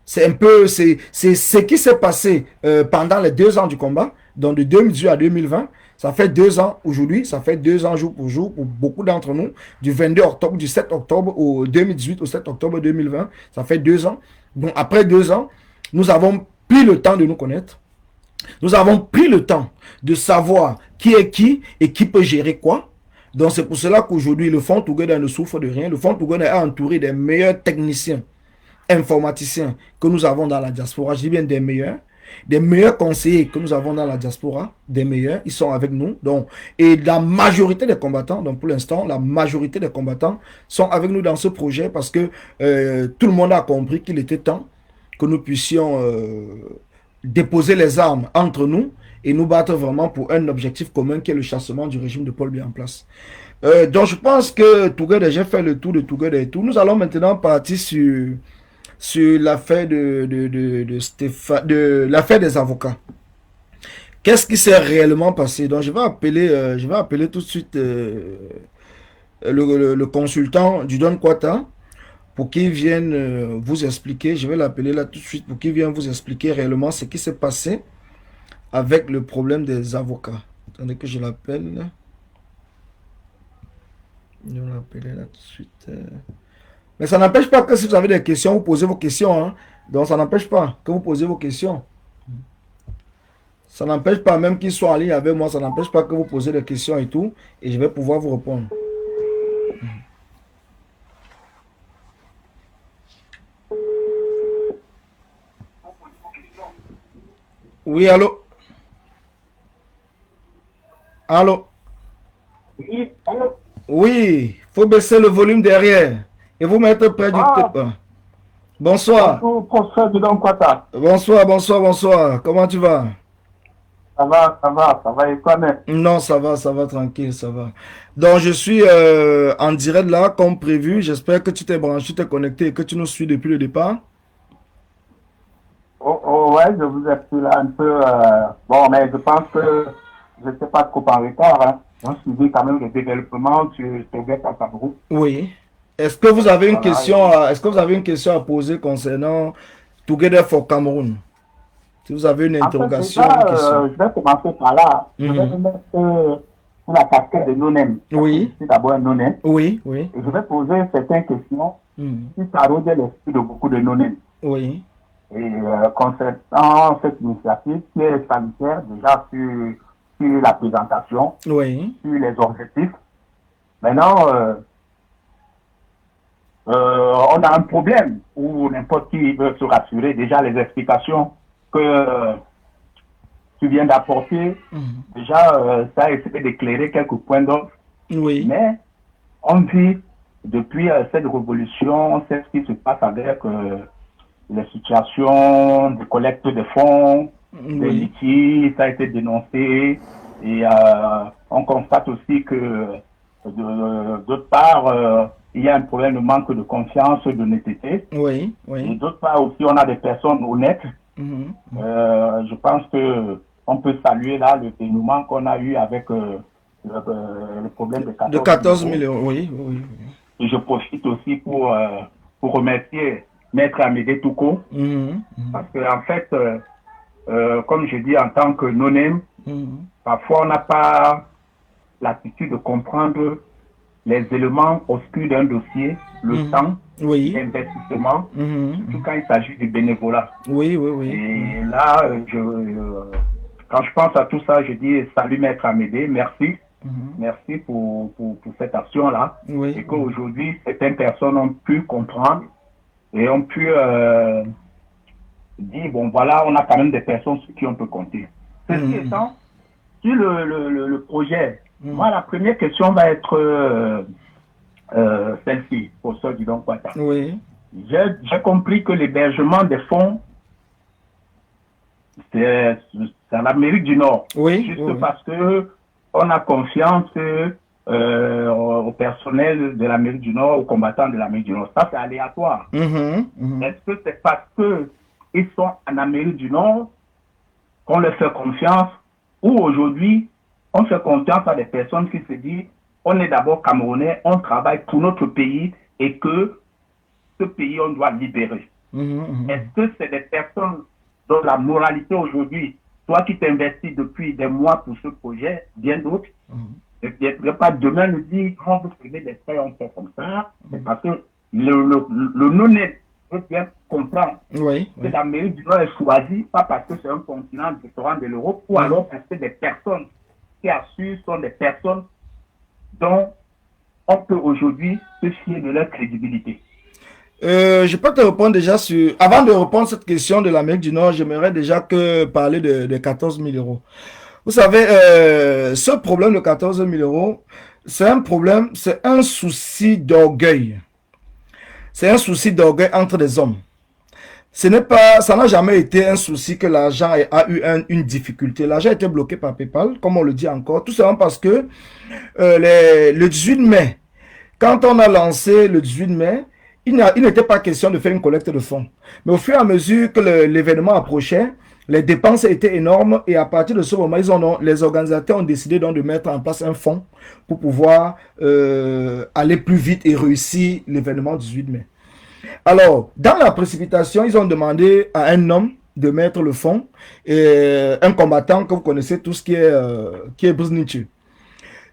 S2: C'est un peu, c'est ce qui s'est passé pendant les 2 ans du combat, donc de 2018 à 2020. Ça fait 2 ans aujourd'hui, ça fait 2 ans jour pour jour pour beaucoup d'entre nous, du 22 octobre, du 7 octobre au 2018 au 7 octobre 2020, ça fait 2 ans. Donc après 2 ans, nous avons pris le temps de nous connaître. Nous avons pris le temps de savoir qui est qui et qui peut gérer quoi. Donc c'est pour cela qu'aujourd'hui, le Fonds Together ne souffre de rien. Le Fonds Together est entouré des meilleurs techniciens, informaticiens que nous avons dans la diaspora. Je dis bien des meilleurs conseillers que nous avons dans la diaspora, des meilleurs, ils sont avec nous. Donc, et la majorité des combattants, donc pour l'instant, la majorité des combattants sont avec nous dans ce projet parce que tout le monde a compris qu'il était temps que nous puissions déposer les armes entre nous et nous battre vraiment pour un objectif commun qui est le chassement du régime de Paul Biya en place. Donc je pense que Together, j'ai fait le tour de Together et tout. Nous allons maintenant partir sur l'affaire de l'affaire des avocats. Qu'est-ce qui s'est réellement passé? Donc je vais appeler tout de suite le consultant du Don Kwata pour qu'il vienne vous expliquer. Je vais l'appeler là tout de suite pour qu'il vienne vous expliquer réellement ce qui s'est passé avec le problème des avocats. Attendez que je l'appelle. Je vais l'appeler là tout de suite. Mais ça n'empêche pas que si vous avez des questions, vous posez vos questions. Hein. Donc ça n'empêche pas que vous posez vos questions. Ça n'empêche pas, même qu'ils soient en ligne avec moi, ça n'empêche pas que vous posez des questions et tout. Et je vais pouvoir vous répondre. Oui, allô? Allô?
S3: Oui, allô?
S2: Oui, il faut baisser le volume derrière et vous mettre près du... Bonsoir.
S3: Bonjour, professeur Don Kwata.
S2: Bonsoir, bonsoir, bonsoir. Comment tu vas?
S3: Ça va, et toi-même?
S2: Non, ça va, tranquille, ça va. Donc, je suis en direct là, comme prévu. J'espère que tu t'es branché, tu t'es connecté et que tu nous suis depuis le départ.
S3: Oh, ouais, je vous ai pris là un peu... Bon, mais je pense que je ne sais pas trop en retard. Hein. ont suivi quand même le développement du Toguet en Cameroun.
S2: Oui. Est-ce que vous avez une
S3: Voilà,
S2: question à poser concernant Together for Cameroun? Si vous avez une
S3: en fait,
S2: interrogation,
S3: déjà,
S2: une question.
S3: je vais commencer par là. Je vais
S2: Mhm.
S3: me mettre sur la casquette de non-aime.
S2: Oui.
S3: Je suis d'abord un non-aime.
S2: Oui, oui.
S3: Et je vais poser certaines questions
S2: Mhm.
S3: qui taraudent l'esprit de beaucoup de non-aime.
S2: Oui.
S3: Et concernant cette initiative qui est sanitaire, déjà sur la présentation,
S2: Oui.
S3: sur les objectifs. Maintenant, on a un problème où n'importe qui veut se rassurer. Déjà, les explications que tu viens d'apporter,
S2: Mhm.
S3: déjà, ça a essayé d'éclairer quelques points d'ordre.
S2: Oui.
S3: Mais on vit depuis cette révolution, c'est ce qui se passe avec les situations de collecte de fonds, des
S2: Oui.
S3: litiges, ça a été dénoncé. Et on constate aussi que, d'autre part, il y a un problème de manque de confiance, d'honnêteté.
S2: Oui.
S3: Et
S2: Oui.
S3: d'autre part aussi, on a des personnes honnêtes.
S2: Mhm.
S3: Je pense que on peut saluer là le dénouement qu'on a eu avec le problème de
S2: De
S3: 14
S2: 14
S3: millions.
S2: millions. Oui. Oui.
S3: Et je profite aussi pour remercier Maître Amédée Touko,
S2: Mhm.
S3: parce qu'en fait, comme je dis, en tant que non-name,
S2: Mhm.
S3: parfois on n'a pas l'attitude de comprendre les éléments obscurs d'un dossier, le
S2: Mhm.
S3: temps,
S2: Oui.
S3: l'investissement,
S2: Mhm.
S3: surtout quand il s'agit du bénévolat.
S2: Oui, oui, oui.
S3: Et là, quand je pense à tout ça, je dis salut Maître Amédée, merci.
S2: Mhm.
S3: Merci pour cette action-là.
S2: Oui.
S3: Et qu'aujourd'hui, certaines personnes ont pu comprendre et ont pu dire, bon voilà, on a quand même des personnes sur qui on peut compter. Ceci
S2: Mhm.
S3: étant, sur le projet,
S2: Mhm.
S3: moi, la première question va être celle-ci, pour ceux du Don Quata.
S2: Oui.
S3: J'ai compris que l'hébergement des fonds, c'est en Amérique du Nord.
S2: Oui.
S3: Juste
S2: Oui.
S3: parce que on a confiance au personnel de l'Amérique du Nord, aux combattants de l'Amérique du Nord. Ça, c'est aléatoire.
S2: Mhm. Mhm.
S3: Est-ce que c'est parce qu'ils sont en Amérique du Nord qu'on leur fait confiance, ou aujourd'hui, on fait confiance à des personnes qui se disent on est d'abord Camerounais, on travaille pour notre pays et que ce pays, on doit libérer.
S2: Mhm.
S3: Est-ce que c'est des personnes dont la moralité aujourd'hui, toi qui t'investis depuis des mois pour ce projet, bien d'autres, ne peut pas demain nous dire on veut trouver des faits, on fait comme ça, c'est parce que le non-net veut bien comprendre
S2: Oui.
S3: que l'Amérique du Nord est choisie, pas parce que c'est un continent différent de l'Europe, ou alors parce que des personnes qui assurent sont des personnes dont on peut aujourd'hui se fier de leur crédibilité.
S2: Je peux te répondre déjà sur... Avant de répondre à cette question de l'Amérique du Nord, j'aimerais déjà parler de 14 000 euros. Vous savez, ce problème de 14 000 euros, c'est un problème, c'est un souci d'orgueil. C'est un souci d'orgueil entre les hommes. Ça n'a jamais été un souci que l'argent a eu une difficulté. L'argent a été bloqué par PayPal, comme on le dit encore, tout simplement parce que le 18 mai, quand on a lancé le 18 mai, il n'était pas question de faire une collecte de fonds. Mais au fur et à mesure que l'événement approchait, les dépenses étaient énormes et à partir de ce moment, les organisateurs ont décidé donc de mettre en place un fonds pour pouvoir aller plus vite et réussir l'événement 18 mai. Alors, dans la précipitation, ils ont demandé à un homme de mettre le fonds, et un combattant que vous connaissez tous qui est Buznichu.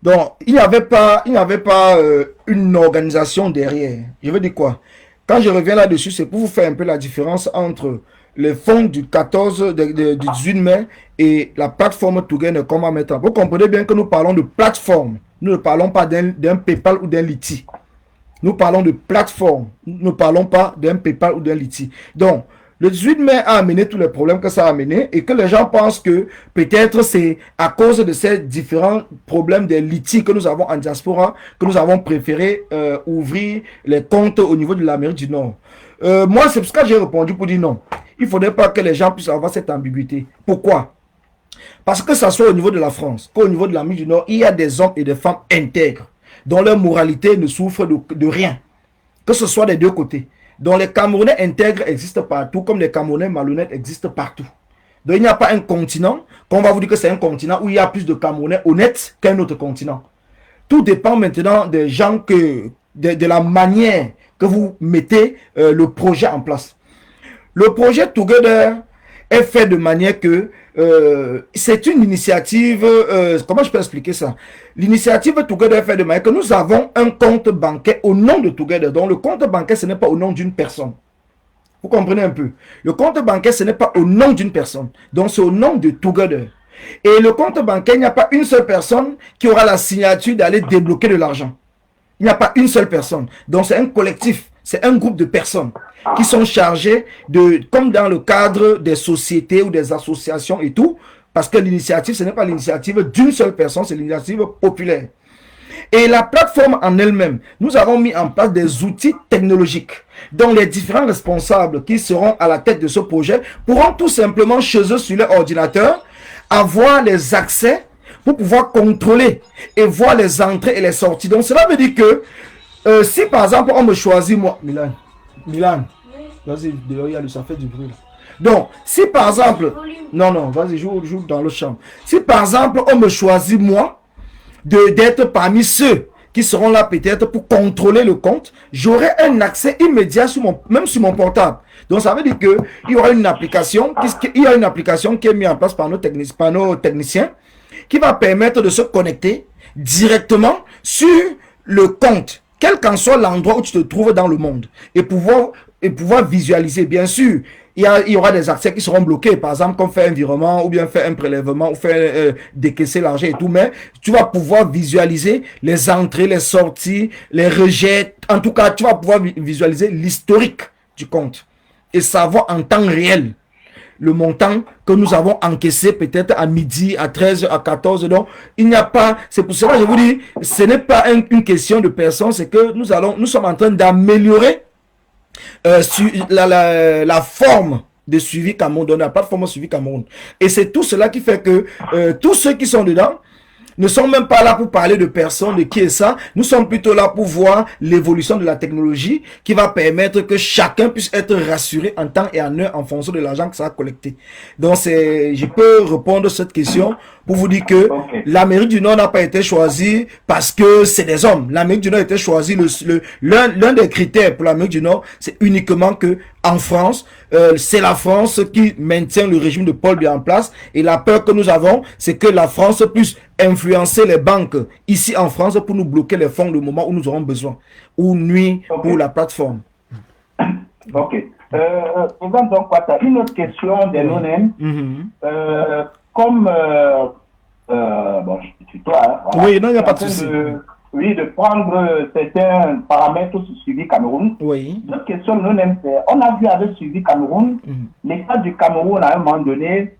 S2: Donc, il n'y avait pas une organisation derrière. Je veux dire quoi? Quand je reviens là-dessus, c'est pour vous faire un peu la différence entre les fonds du 18 mai et la plateforme Together comment mettre. Vous comprenez bien que nous parlons de plateforme. Nous ne parlons pas d'un PayPal ou d'un Liti. Nous parlons de plateforme. Nous ne parlons pas d'un PayPal ou d'un Liti. Donc, le 18 mai a amené tous les problèmes que ça a amené et que les gens pensent que peut-être c'est à cause de ces différents problèmes des litiges que nous avons en diaspora que nous avons préféré ouvrir les comptes au niveau de l'Amérique du Nord. Moi, c'est pour ça que j'ai répondu pour dire non. Il ne faudrait pas que les gens puissent avoir cette ambiguïté. Pourquoi? Parce que ça soit au niveau de la France qu'au niveau de l'Amérique du Nord, il y a des hommes et des femmes intègres dont leur moralité ne souffre de rien. Que ce soit des deux côtés. Donc les Camerounais intègres existent partout, comme les Camerounais malhonnêtes existent partout. Donc il n'y a pas un continent qu'on va vous dire que c'est un continent où il y a plus de Camerounais honnêtes qu'un autre continent. Tout dépend maintenant des gens de la manière que vous mettez le projet en place. Le projet Together est fait de manière que c'est une initiative, comment je peux expliquer ça? L'initiative Together est faite de manière que nous avons un compte bancaire au nom de Together. Donc le compte bancaire, ce n'est pas au nom d'une personne. Vous comprenez un peu? Le compte bancaire, ce n'est pas au nom d'une personne. Donc c'est au nom de Together. Et le compte bancaire, il n'y a pas une seule personne qui aura la signature d'aller débloquer de l'argent. Il n'y a pas une seule personne. Donc c'est un collectif, c'est un groupe de personnes qui sont chargées de, comme dans le cadre des sociétés ou des associations et tout, parce que l'initiative, ce n'est pas l'initiative d'une seule personne, c'est l'initiative populaire. Et la plateforme en elle-même, nous avons mis en place des outils technologiques dont les différents responsables qui seront à la tête de ce projet pourront tout simplement chez eux sur leur ordinateur avoir les accès pour pouvoir contrôler et voir les entrées et les sorties. Donc cela veut dire que si par exemple on me choisit moi, Milan, vas-y, ça fait du bruit là. Donc si par exemple, non, vas-y, joue dans le champ. Si par exemple on me choisit moi d'être parmi ceux qui seront là peut-être pour contrôler le compte, j'aurai un accès immédiat même sur mon portable. Donc ça veut dire que il y aura une application, qui est mise en place par nos techniciens, qui va permettre de se connecter directement sur le compte, quel qu'en soit l'endroit où tu te trouves dans le monde, et pouvoir visualiser. Bien sûr, il y aura des accès qui seront bloqués, par exemple, comme faire un virement, ou bien faire un prélèvement, ou faire décaisser l'argent et tout, mais tu vas pouvoir visualiser les entrées, les sorties, les rejets. En tout cas, tu vas pouvoir visualiser l'historique du compte et savoir en temps réel le montant que nous avons encaissé peut-être à midi, à 13h, à 14h. Donc, il n'y a pas... C'est pour cela que je vous dis, ce n'est pas une question de personnes, c'est que nous sommes en train d'améliorer la forme de suivi Cameroun, la plateforme de suivi Cameroun. Et c'est tout cela qui fait que tous ceux qui sont dedans ne sont même pas là pour parler de personnes, de qui est ça. Nous sommes plutôt là pour voir l'évolution de la technologie qui va permettre que chacun puisse être rassuré en temps et en heure en fonction de l'argent que ça a collecté. Donc, je peux répondre à cette question pour vous dire que l'Amérique du Nord n'a pas été choisie parce que c'est des hommes. L'Amérique du Nord a été choisie. L'un des critères pour l'Amérique du Nord, c'est uniquement que en France, c'est la France qui maintient le régime de Paul Biya en place. Et la peur que nous avons, c'est que la France puisse influencer les banques ici en France pour nous bloquer les fonds le moment où nous aurons besoin, ou nuit pour la plateforme.
S3: Ok. Donc, une autre question de nous-mêmes. Comme, bon, je suis toi, hein, voilà.
S2: Oui, non, il n'y a pas de souci.
S3: De prendre certains paramètres sur suivi Cameroun.
S2: Oui.
S3: Notre question, nous-mêmes, c'est, on a vu avec suivi Cameroun, l'État du Cameroun, à un moment donné,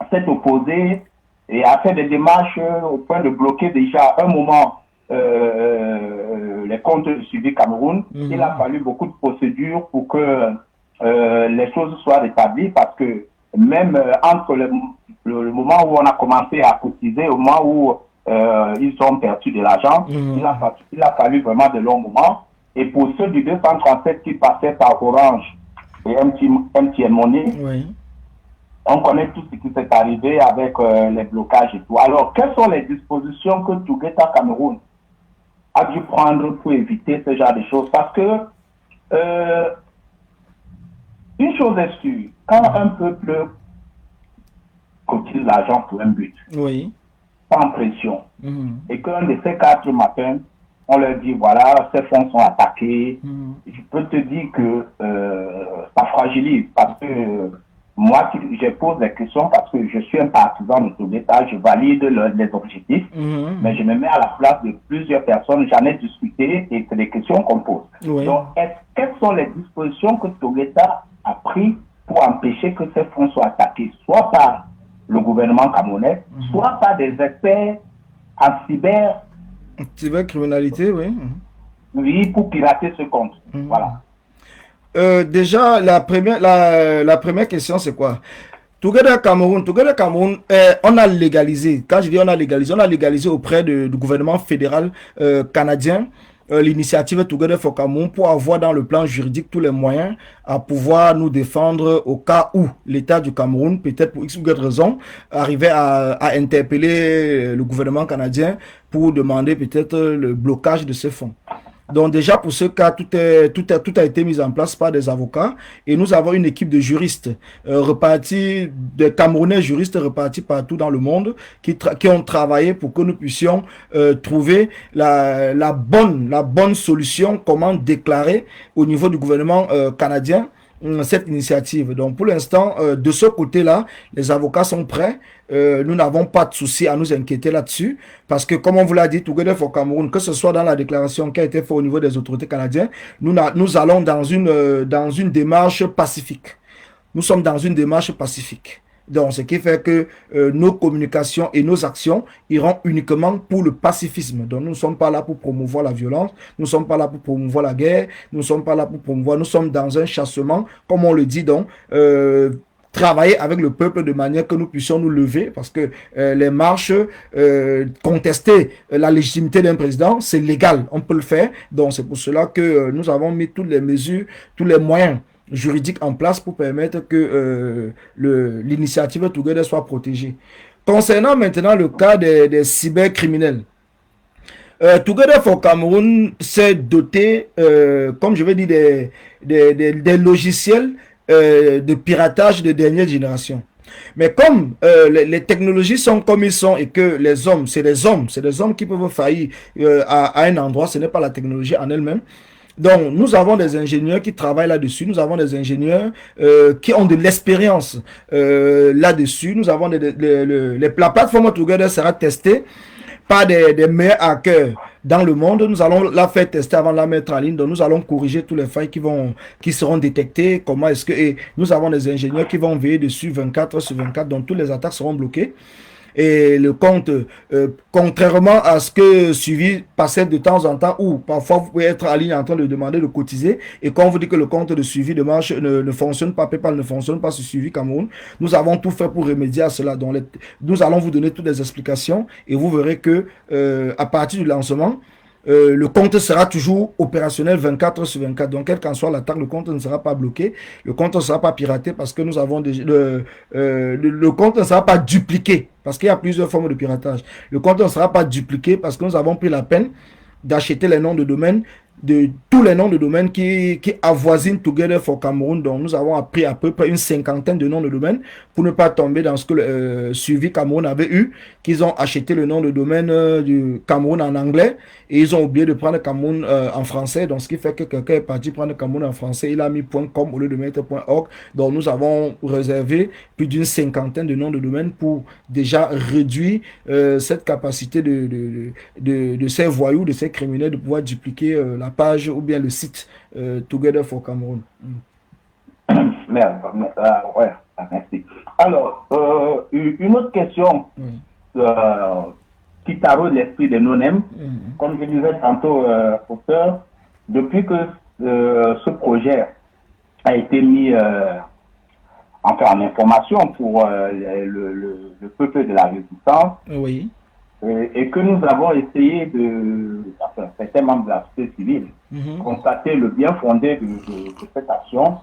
S3: s'est opposé et a fait des démarches au point de bloquer déjà à un moment les comptes de suivi Cameroun. Il a fallu beaucoup de procédures pour que les choses soient rétablies parce que même entre le moment où on a commencé à cotiser, au moment où ils ont perdu de l'argent, il a fallu vraiment de longs moments. Et pour ceux du 237 qui passaient par Orange et MTN Money, on connaît tout ce qui s'est arrivé avec les blocages et tout. Alors, quelles sont les dispositions que Together Cameroun a dû prendre pour éviter ce genre de choses? Parce que une chose est sûre, quand un peuple cotise l'argent pour un but, sans pression, et qu'un de ces 4 matins, on leur dit, voilà, ces fonds sont attaqués, je peux te dire que ça fragilise, parce que moi, je pose des questions parce que je suis un partisan de Together, je valide les objectifs, mais je me mets à la place de plusieurs personnes, j'en ai discuté et c'est des questions qu'on pose. Donc, quelles sont les dispositions que Together a prises pour empêcher que ces fonds soient attaqués, soit par le gouvernement camerounais, soit par des experts en
S2: cybercriminalité,
S3: oui, pour pirater ce compte. Voilà.
S2: Déjà, la première question, c'est quoi? Together Cameroun, on a légalisé. Quand je dis on a légalisé auprès du gouvernement fédéral canadien l'initiative Together for Cameroun pour avoir dans le plan juridique tous les moyens à pouvoir nous défendre au cas où l'État du Cameroun, peut-être pour X ou Y raison, arrivait à interpeller le gouvernement canadien pour demander peut-être le blocage de ces fonds. Donc déjà pour ce cas, tout a été mis en place par des avocats et nous avons une équipe de juristes repartis, des Camerounais juristes repartis partout dans le monde qui ont travaillé pour que nous puissions trouver la bonne solution, comment déclarer au niveau du gouvernement canadien cette initiative. Donc pour l'instant, de ce côté-là, les avocats sont prêts. Nous n'avons pas de souci à nous inquiéter là-dessus parce que, comme on vous l'a dit, Together for Cameroun, que ce soit dans la déclaration qui a été faite au niveau des autorités canadiennes, nous allons dans une démarche pacifique. Nous sommes dans une démarche pacifique. Donc, ce qui fait que nos communications et nos actions iront uniquement pour le pacifisme. Donc, nous ne sommes pas là pour promouvoir la violence, nous ne sommes pas là pour promouvoir la guerre, nous sommes pas là pour promouvoir, nous sommes dans un chassement, comme on le dit, donc, travailler avec le peuple de manière que nous puissions nous lever parce que les marches, contester la légitimité d'un président, c'est légal, on peut le faire. Donc, c'est pour cela que nous avons mis toutes les mesures, tous les moyens juridiques en place pour permettre que l'initiative Together soit protégée. Concernant maintenant le cas des cybercriminels, Together for Cameroun s'est doté, comme je vais dire, des logiciels de piratage de dernière génération. Mais comme les technologies sont comme ils sont et que les hommes, c'est des hommes qui peuvent faillir à un endroit, ce n'est pas la technologie en elle-même. Donc, nous avons des ingénieurs qui travaillent là-dessus. Nous avons des ingénieurs qui ont de l'expérience là-dessus. Nous avons la plateforme Together sera testée par des meilleurs hackers dans le monde. Nous allons la faire tester avant de la mettre en ligne. Donc, nous allons corriger tous les failles qui seront détectées. Comment est-ce que... Et nous avons des ingénieurs qui vont veiller dessus 24/24. Donc, toutes les attaques seront bloquées. Et le compte, contrairement à ce que Suivi passait de temps en temps, où parfois vous pouvez être en ligne en train de demander de cotiser, et quand on vous dit que le compte de Suivi de marche ne fonctionne pas, PayPal ne fonctionne pas sur Suivi Cameroun, nous avons tout fait pour remédier à cela. Donc nous allons vous donner toutes les explications, et vous verrez que à partir du lancement, le compte sera toujours opérationnel 24/24. Donc, quelle qu'en soit l'attaque, le compte ne sera pas bloqué. Le compte ne sera pas piraté parce que nous avons déjà le compte ne sera pas dupliqué parce qu'il y a plusieurs formes de piratage. Le compte ne sera pas dupliqué parce que nous avons pris la peine d'acheter les noms de domaine, de tous les noms de domaine qui avoisinent Together for Cameroun. Donc, nous avons appris à peu près une 50aine de noms de domaine pour ne pas tomber dans ce que Suivi Cameroun avait eu, qu'ils ont acheté le nom de domaine du Cameroun en anglais et ils ont oublié de prendre Cameroun en français. Donc, ce qui fait que quelqu'un est parti prendre Cameroun en français, il a mis .com au lieu de mettre .org. Donc, nous avons réservé plus d'une 50aine de noms de domaine pour déjà réduire cette capacité de ces voyous, de ces criminels de pouvoir dupliquer la page ou bien le site Together for Cameroun.
S3: Ouais, merci. Alors, une autre question qui taraude l'esprit de nous-mêmes, comme je disais tantôt, auteur, depuis que ce projet a été mis en information pour le peuple de la résistance,
S2: oui.
S3: Et que nous avons essayé certains membres de la société civile, constater le bien fondé de cette action,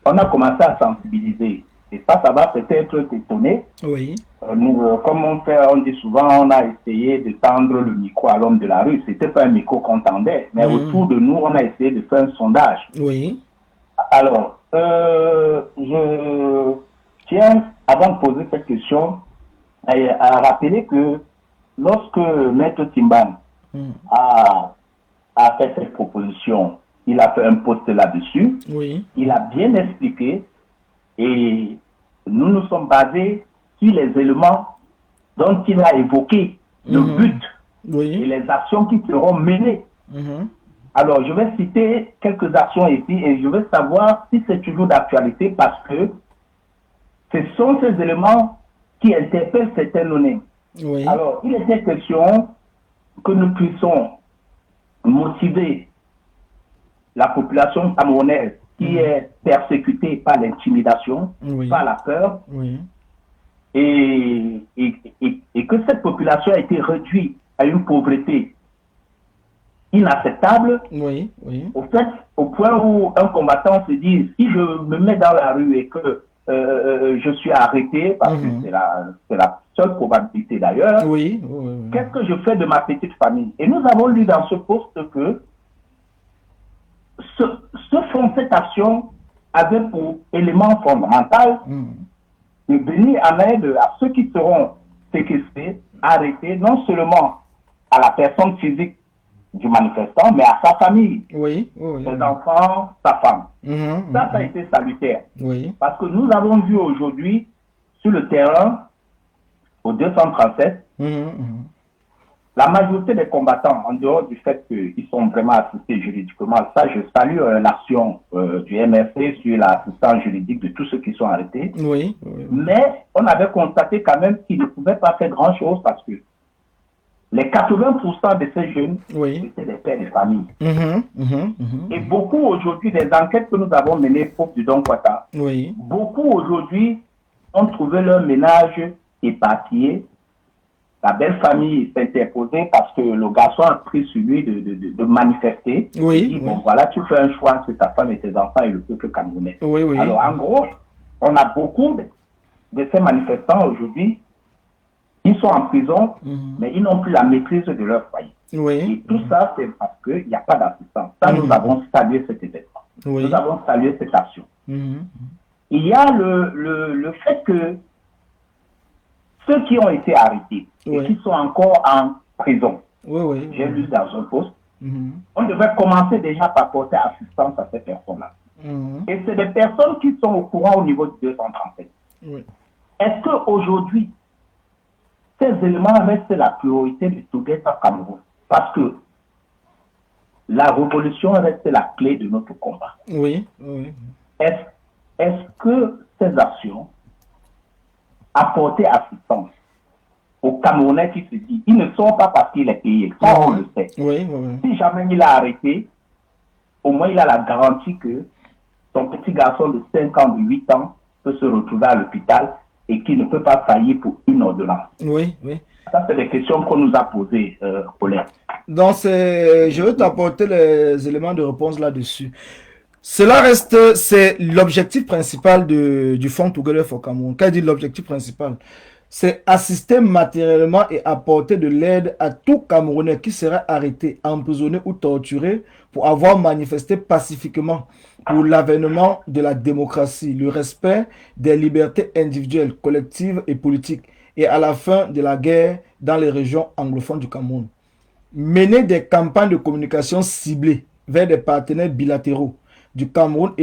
S3: on a commencé à sensibiliser. Et ça va peut-être t'étonner.
S2: Oui.
S3: Nous, comme on dit souvent, on a essayé de tendre le micro à l'homme de la rue. C'était pas un micro qu'on tendait, mais autour de nous, on a essayé de faire un sondage.
S2: Oui.
S3: Alors, je tiens, avant de poser cette question, à rappeler que lorsque Maître Timban a fait cette proposition, il a fait un post là-dessus, il a bien expliqué et nous nous sommes basés sur les éléments dont il a évoqué le but et les actions qui seront menées. Alors, je vais citer quelques actions ici et je veux savoir si c'est toujours d'actualité parce que ce sont ces éléments qui interpellent certains données. Alors, il était question que nous puissions motiver la population camerounaise qui est persécutée par l'intimidation, par la peur, et que cette population a été réduite à une pauvreté inacceptable.
S2: Oui, oui.
S3: Au fait, au point où un combattant se dit, si je me mets dans la rue et que je suis arrêté, parce que c'est la seule probabilité d'ailleurs,
S2: oui, oui, oui.
S3: Qu'est-ce que je fais de ma petite famille? Et nous avons lu dans ce poste que cette action avait pour élément fondamental de venir en aide à ceux qui seront séquestrés, arrêtés, non seulement à la personne physique du manifestant, mais à sa famille,
S2: oui,
S3: ses enfants, sa femme. Ça a été salutaire.
S2: Oui.
S3: Parce que nous avons vu aujourd'hui, sur le terrain, au 237, la majorité des combattants, en dehors du fait qu'ils sont vraiment assistés juridiquement, ça, je salue l'action du MRC sur l'assistance juridique de tous ceux qui sont arrêtés.
S2: Oui.
S3: Mais on avait constaté quand même qu'ils ne pouvaient pas faire grand-chose parce que les 80% de ces jeunes étaient des pères de famille. Et beaucoup aujourd'hui, des enquêtes que nous avons menées pour du Don Kwata, beaucoup aujourd'hui ont trouvé leur ménage éparpillé. La belle famille s'est interposée parce que le garçon a pris sur lui de manifester. Il dit, bon, voilà, tu fais un choix entre ta femme et tes enfants et le peuple camerounais. Alors, en gros, on a beaucoup de ces manifestants aujourd'hui. Ils sont en prison, mais ils n'ont plus la maîtrise de leur foyer. Et tout ça, c'est parce qu'il n'y a pas d'assistance. Ça, nous avons salué cet événement. Nous avons salué cette action. Il y a le fait que ceux qui ont été arrêtés et qui sont encore en prison, j'ai lu dans un poste, on devrait commencer déjà par porter assistance à ces personnes-là. Et c'est des personnes qui sont au courant au niveau du 237. Est-ce qu'aujourd'hui, ces éléments restent la priorité du Together Cameroun? Parce que la révolution reste la clé de notre combat. Est-ce que ces actions apporter assistance aux Camerounais qui se disent ils ne sont pas parce qu'il est payé, ça on le sait. Si jamais il a arrêté, au moins il a la garantie que son petit garçon de 5 ans, de 8 ans peut se retrouver à l'hôpital et qu'il ne peut pas faillir pour une ordonnance. Ça, c'est des questions qu'on nous a posées, Colin.
S2: Donc, je veux t'apporter les éléments de réponse là-dessus. Cela reste, c'est l'objectif principal du Fonds Together for Cameroun. Qu'a dit l'objectif principal? C'est assister matériellement et apporter de l'aide à tout Camerounais qui serait arrêté, emprisonné ou torturé pour avoir manifesté pacifiquement pour l'avènement de la démocratie, le respect des libertés individuelles, collectives et politiques, et à la fin de la guerre dans les régions anglophones du Cameroun. Mener des campagnes de communication ciblées vers des partenaires bilatéraux du Cameroun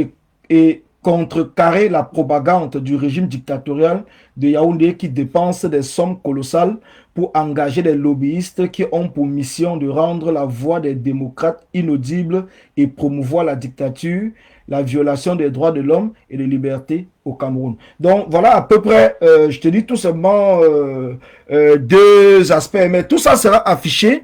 S2: et contrecarrer la propagande du régime dictatorial de Yaoundé qui dépense des sommes colossales pour engager des lobbyistes qui ont pour mission de rendre la voix des démocrates inaudible et promouvoir la dictature, la violation des droits de l'homme et des libertés au Cameroun. Donc voilà à peu près, je te dis tout simplement deux aspects, mais tout ça sera affiché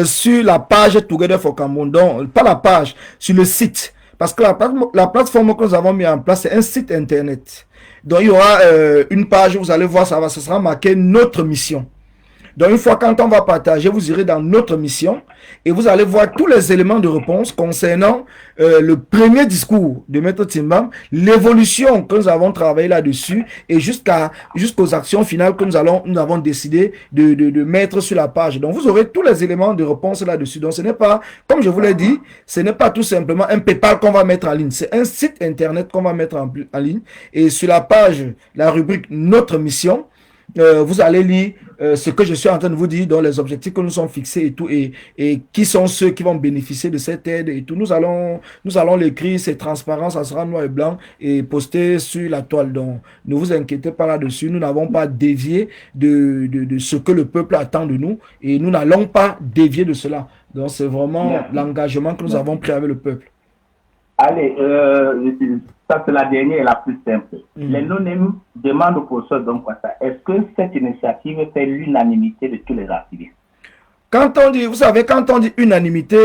S2: sur la page Together for Cameroun, donc pas la page, sur le site. Parce que la plateforme que nous avons mis en place, c'est un site internet. Donc, il y aura une page, vous allez voir, ça sera marqué notre mission. Donc, une fois quand on va partager, vous irez dans notre mission et vous allez voir tous les éléments de réponse concernant le premier discours de Maître Timbam, l'évolution que nous avons travaillé là-dessus et jusqu'aux actions finales que nous avons décidé de mettre sur la page. Donc, vous aurez tous les éléments de réponse là-dessus. Donc, ce n'est pas, comme je vous l'ai dit, ce n'est pas tout simplement un PayPal qu'on va mettre en ligne. C'est un site internet qu'on va mettre en ligne et sur la page, la rubrique Notre mission, vous allez lire ce que je suis en train de vous dire, dans les objectifs que nous sommes fixés et tout, et qui sont ceux qui vont bénéficier de cette aide et tout. Nous allons l'écrire, c'est transparent, ça sera noir et blanc et posté sur la toile. Donc, ne vous inquiétez pas là-dessus. Nous n'avons pas dévié de ce que le peuple attend de nous et nous n'allons pas dévier de cela. Donc, c'est vraiment l'engagement que nous avons pris avec le peuple.
S3: Allez, ça c'est la dernière et la plus simple. Les non-name demandent au professeur Don Kwata, est-ce que cette initiative fait l'unanimité de tous les activistes?
S2: Quand on dit, vous savez, quand on dit unanimité,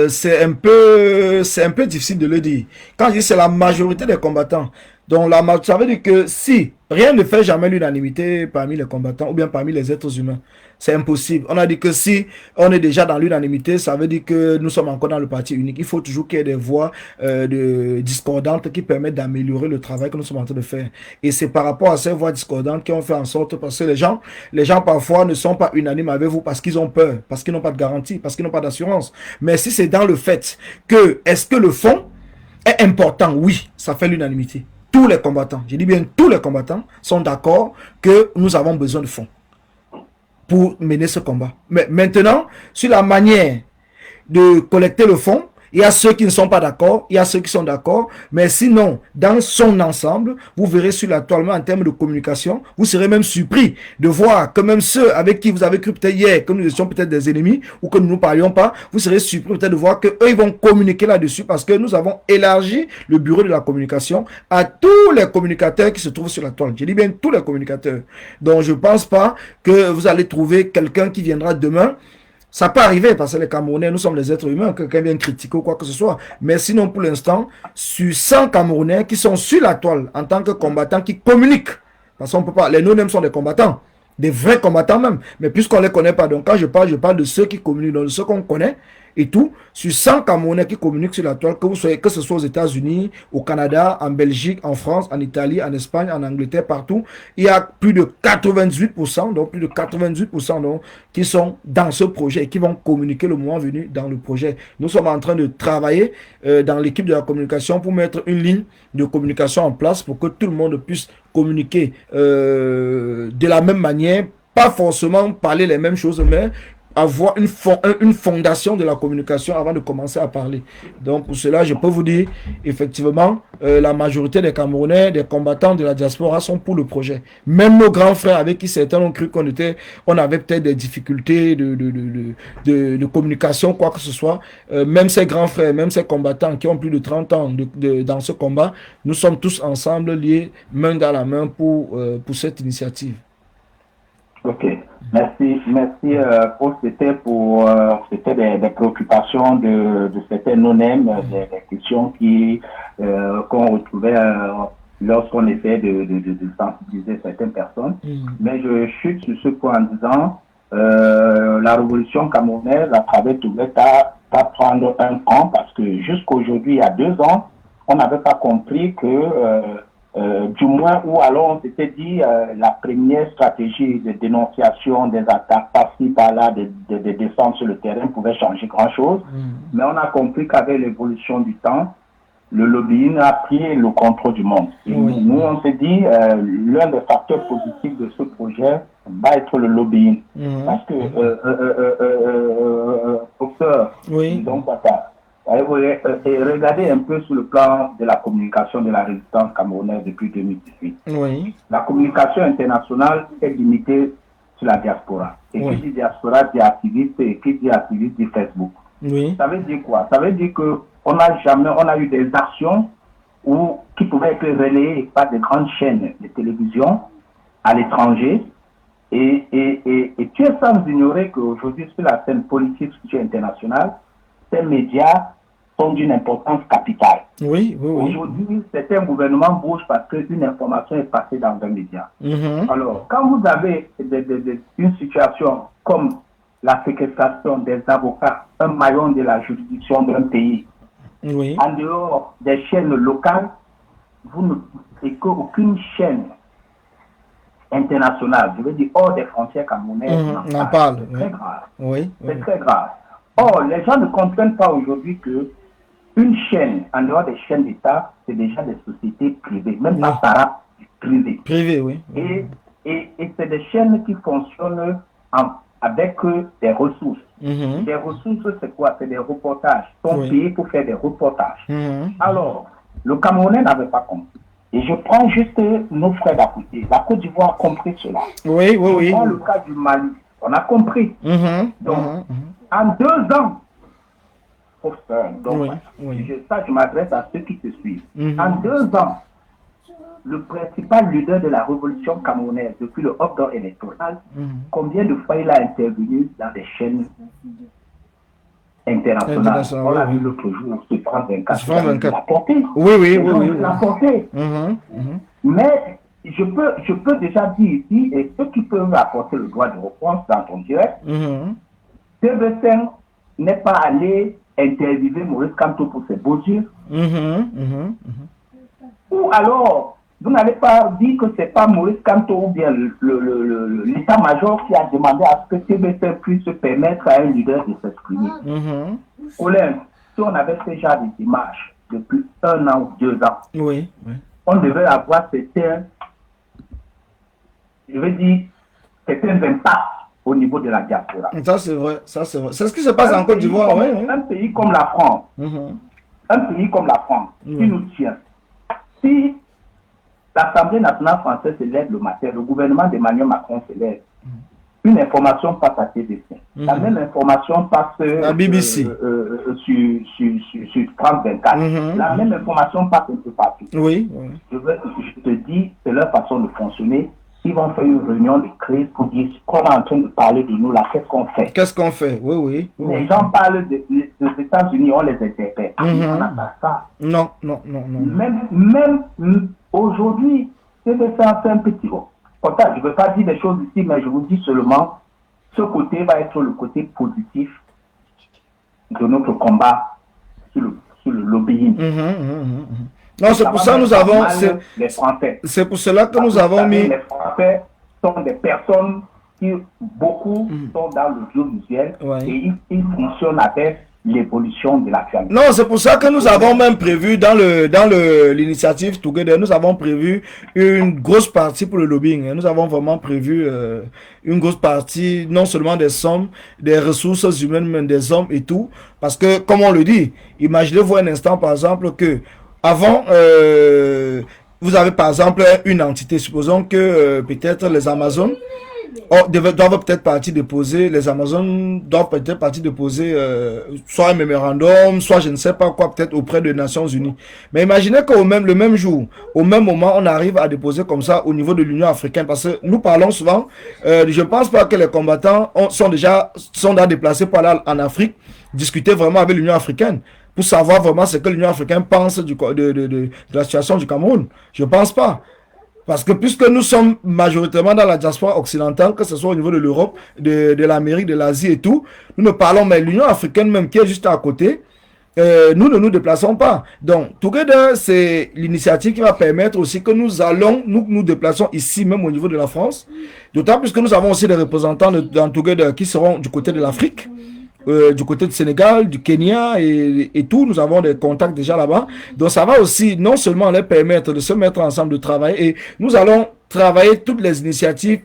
S2: c'est un peu difficile de le dire. Quand je dis c'est la majorité des combattants, Donc, ça veut dire que si rien ne fait jamais l'unanimité parmi les combattants ou bien parmi les êtres humains, c'est impossible. On a dit que si on est déjà dans l'unanimité, ça veut dire que nous sommes encore dans le parti unique. Il faut toujours qu'il y ait des voix discordantes qui permettent d'améliorer le travail que nous sommes en train de faire. Et c'est par rapport à ces voix discordantes qui ont fait en sorte, parce que les gens parfois ne sont pas unanimes avec vous parce qu'ils ont peur, parce qu'ils n'ont pas de garantie, parce qu'ils n'ont pas d'assurance. Mais si c'est dans le fait que, est-ce que le fond est important? Oui, ça fait l'unanimité. Tous les combattants, je dis bien tous les combattants, sont d'accord que nous avons besoin de fonds pour mener ce combat. Mais maintenant, sur la manière de collecter le fonds, il y a ceux qui ne sont pas d'accord, il y a ceux qui sont d'accord, mais sinon, dans son ensemble, vous verrez sur la toile, en termes de communication, vous serez même surpris de voir que même ceux avec qui vous avez cru peut-être hier que nous étions peut-être des ennemis ou que nous ne parlions pas, vous serez surpris peut-être de voir qu'eux, ils vont communiquer là-dessus parce que nous avons élargi le bureau de la communication à tous les communicateurs qui se trouvent sur la toile. Je dis bien tous les communicateurs. Donc, je ne pense pas que vous allez trouver quelqu'un qui viendra demain. Ça peut arriver parce que les Camerounais, nous sommes des êtres humains, quelqu'un vient critiquer ou quoi que ce soit. Mais sinon, pour l'instant, sur 100 Camerounais qui sont sur la toile en tant que combattants qui communiquent, parce qu'on peut pas, les no-names sont des combattants, des vrais combattants même, mais puisqu'on ne les connaît pas, donc quand je parle de ceux qui communiquent, donc de ceux qu'on connaît et tout, sur 100 Camerounais qui communiquent sur la toile, que ce soit aux États-Unis, au Canada, en Belgique, en France, en Italie, en Espagne, en Angleterre, partout, il y a plus de 98%, donc plus de 98% donc, qui sont dans ce projet et qui vont communiquer le moment venu dans le projet. Nous sommes en train de travailler dans l'équipe de la communication pour mettre une ligne de communication en place pour que tout le monde puisse communiquer de la même manière, pas forcément parler les mêmes choses, mais avoir une fondation de la communication avant de commencer à parler. Donc pour cela, je peux vous dire, effectivement, la majorité des Camerounais, des combattants de la diaspora sont pour le projet. Même nos grands frères avec qui certains ont cru on avait peut-être des difficultés de communication, quoi que ce soit, même ces grands frères, même ces combattants qui ont plus de 30 ans dans ce combat, nous sommes tous ensemble liés, main dans la main pour cette initiative.
S3: Ok, merci. C'était des préoccupations de certains non-aime, des questions qu'on retrouvait lorsqu'on essaie de sensibiliser certaines personnes. Mais je chute sur ce point en disant la révolution camerounaise à travers tout le va prendre un temps parce que jusqu'aujourd'hui, il y a 2 ans, on n'avait pas compris que du moins, ou alors on s'était dit la première stratégie de dénonciation des attaques par-ci, par-là, de descendre sur le terrain pouvait changer grand-chose. Mais on a compris qu'avec l'évolution du temps, le lobbying a pris le contrôle du monde. Et nous, on s'est dit, l'un des facteurs positifs de ce projet va être le lobbying. Parce que, professeur, donc, regardez un peu sur le plan de la communication de la résistance camerounaise depuis 2018. La communication internationale est limitée sur la diaspora. Et qui dit diaspora dit activiste, et qui dit activiste dit Facebook. Ça veut dire quoi? Ça veut dire qu'on a eu des actions qui pouvaient être relayées par des grandes chaînes de télévision à l'étranger. Et tu es sans ignorer qu'aujourd'hui, sur la scène politique internationale, ces médias sont d'une importance capitale. Aujourd'hui, certains gouvernements bougent parce qu'une information est passée dans un média. Alors, quand vous avez une situation comme la séquestration des avocats, un maillon de la juridiction d'un pays, en dehors des chaînes locales, et qu'aucune chaîne internationale, je veux dire hors des frontières camerounaises, n'en parle. C'est très grave. C'est très grave. Or, les gens ne comprennent pas aujourd'hui que une chaîne, en dehors des chaînes d'État, c'est déjà des sociétés privées, même pas Sarah, privées. Et c'est des chaînes qui fonctionnent avec des ressources. Des ressources, c'est quoi? C'est des reportages. Ils sont payés pour faire des reportages. Alors, le Camerounais n'avait pas compris. Et je prends juste nos frères d'à côté. La Côte d'Ivoire a compris cela. Je prends le cas du Mali. On a compris. Donc, en 2 ans, donc, je m'adresse à ceux qui te suivent. En 2 ans, le principal leader de la révolution camerounaise depuis le opt-out électoral, combien de fois il a intervenu dans des chaînes internationale. On l'a vu l'autre jour, c'est France 24. La portée.
S2: Oui.
S3: La portée. Mais je peux déjà dire ici, et ceux qui peuvent apporter le droit de réponse dans ton direct, TV5 n'est pas allé interviewer Maurice Kamto pour ses beaux yeux. Ou alors, vous n'allez pas dire que ce n'est pas Maurice Kamto ou bien l'état-major qui a demandé à ce que TV5 puisse se permettre à un leader de s'exprimer. Colin, si on avait ce genre d'images depuis 1 an ou 2 ans, on devait avoir certains impacts au niveau de la diaspora.
S2: Ça, c'est vrai. C'est ce qui se passe en Côte d'Ivoire.
S3: Un pays comme la France, qui nous tient. Si l'Assemblée nationale française se lève le matin, le gouvernement d'Emmanuel Macron se lève, une information passe à TVC. La même information passe
S2: à BBC.
S3: Sur France 24. La même information passe un peu partout. Je te dis, c'est leur façon de fonctionner. Ils vont faire une réunion de crise pour dire qu'on est en train de parler de nous là, qu'est-ce qu'on fait?
S2: Qu'est-ce qu'on fait? Oui.
S3: Les gens parlent des États-Unis, on les interpelle. On n'a pas ça.
S2: Non.
S3: Même aujourd'hui, c'est un petit... Je ne veux pas dire des choses ici, mais je vous dis seulement, ce côté va être le côté positif de notre combat sur le lobbying.
S2: Non, c'est pour ça que nous avons... C'est pour cela que nous avons mis...
S3: Les Français sont des personnes qui, beaucoup, sont dans l'audiovisuel et ils fonctionnent avec l'évolution de l'actualité.
S2: Non, c'est pour ça que nous avons même prévu dans l'initiative Together, nous avons prévu une grosse partie pour le lobbying. Nous avons vraiment prévu une grosse partie, non seulement des sommes, des ressources humaines, mais des hommes et tout. Parce que, comme on le dit, imaginez-vous un instant, par exemple, que avant, vous avez par exemple une entité, supposons que peut-être les Amazones doivent peut-être partir déposer, les Amazones doivent peut-être partir déposer soit un mémorandum, soit je ne sais pas quoi, peut-être auprès des Nations Unies. Mais imaginez le même jour, au même moment, on arrive à déposer comme ça au niveau de l'Union africaine, parce que nous parlons souvent, je ne pense pas que les combattants sont déjà déplacés par là en Afrique, discuter vraiment avec l'Union africaine, pour savoir vraiment ce que l'Union africaine pense de la situation du Cameroun. Je ne pense pas. Parce que puisque nous sommes majoritairement dans la diaspora occidentale, que ce soit au niveau de l'Europe, de l'Amérique, de l'Asie et tout, nous ne parlons, mais l'Union africaine même qui est juste à côté, nous ne nous déplaçons pas. Donc, Together, c'est l'initiative qui va permettre aussi que nous déplaçons ici, même au niveau de la France. D'autant plus que nous avons aussi des représentants dans Together qui seront du côté de l'Afrique. Du côté du Sénégal, du Kenya et tout, nous avons des contacts déjà là-bas. Donc ça va aussi non seulement leur permettre de se mettre ensemble, de travailler, et nous allons travailler toutes les initiatives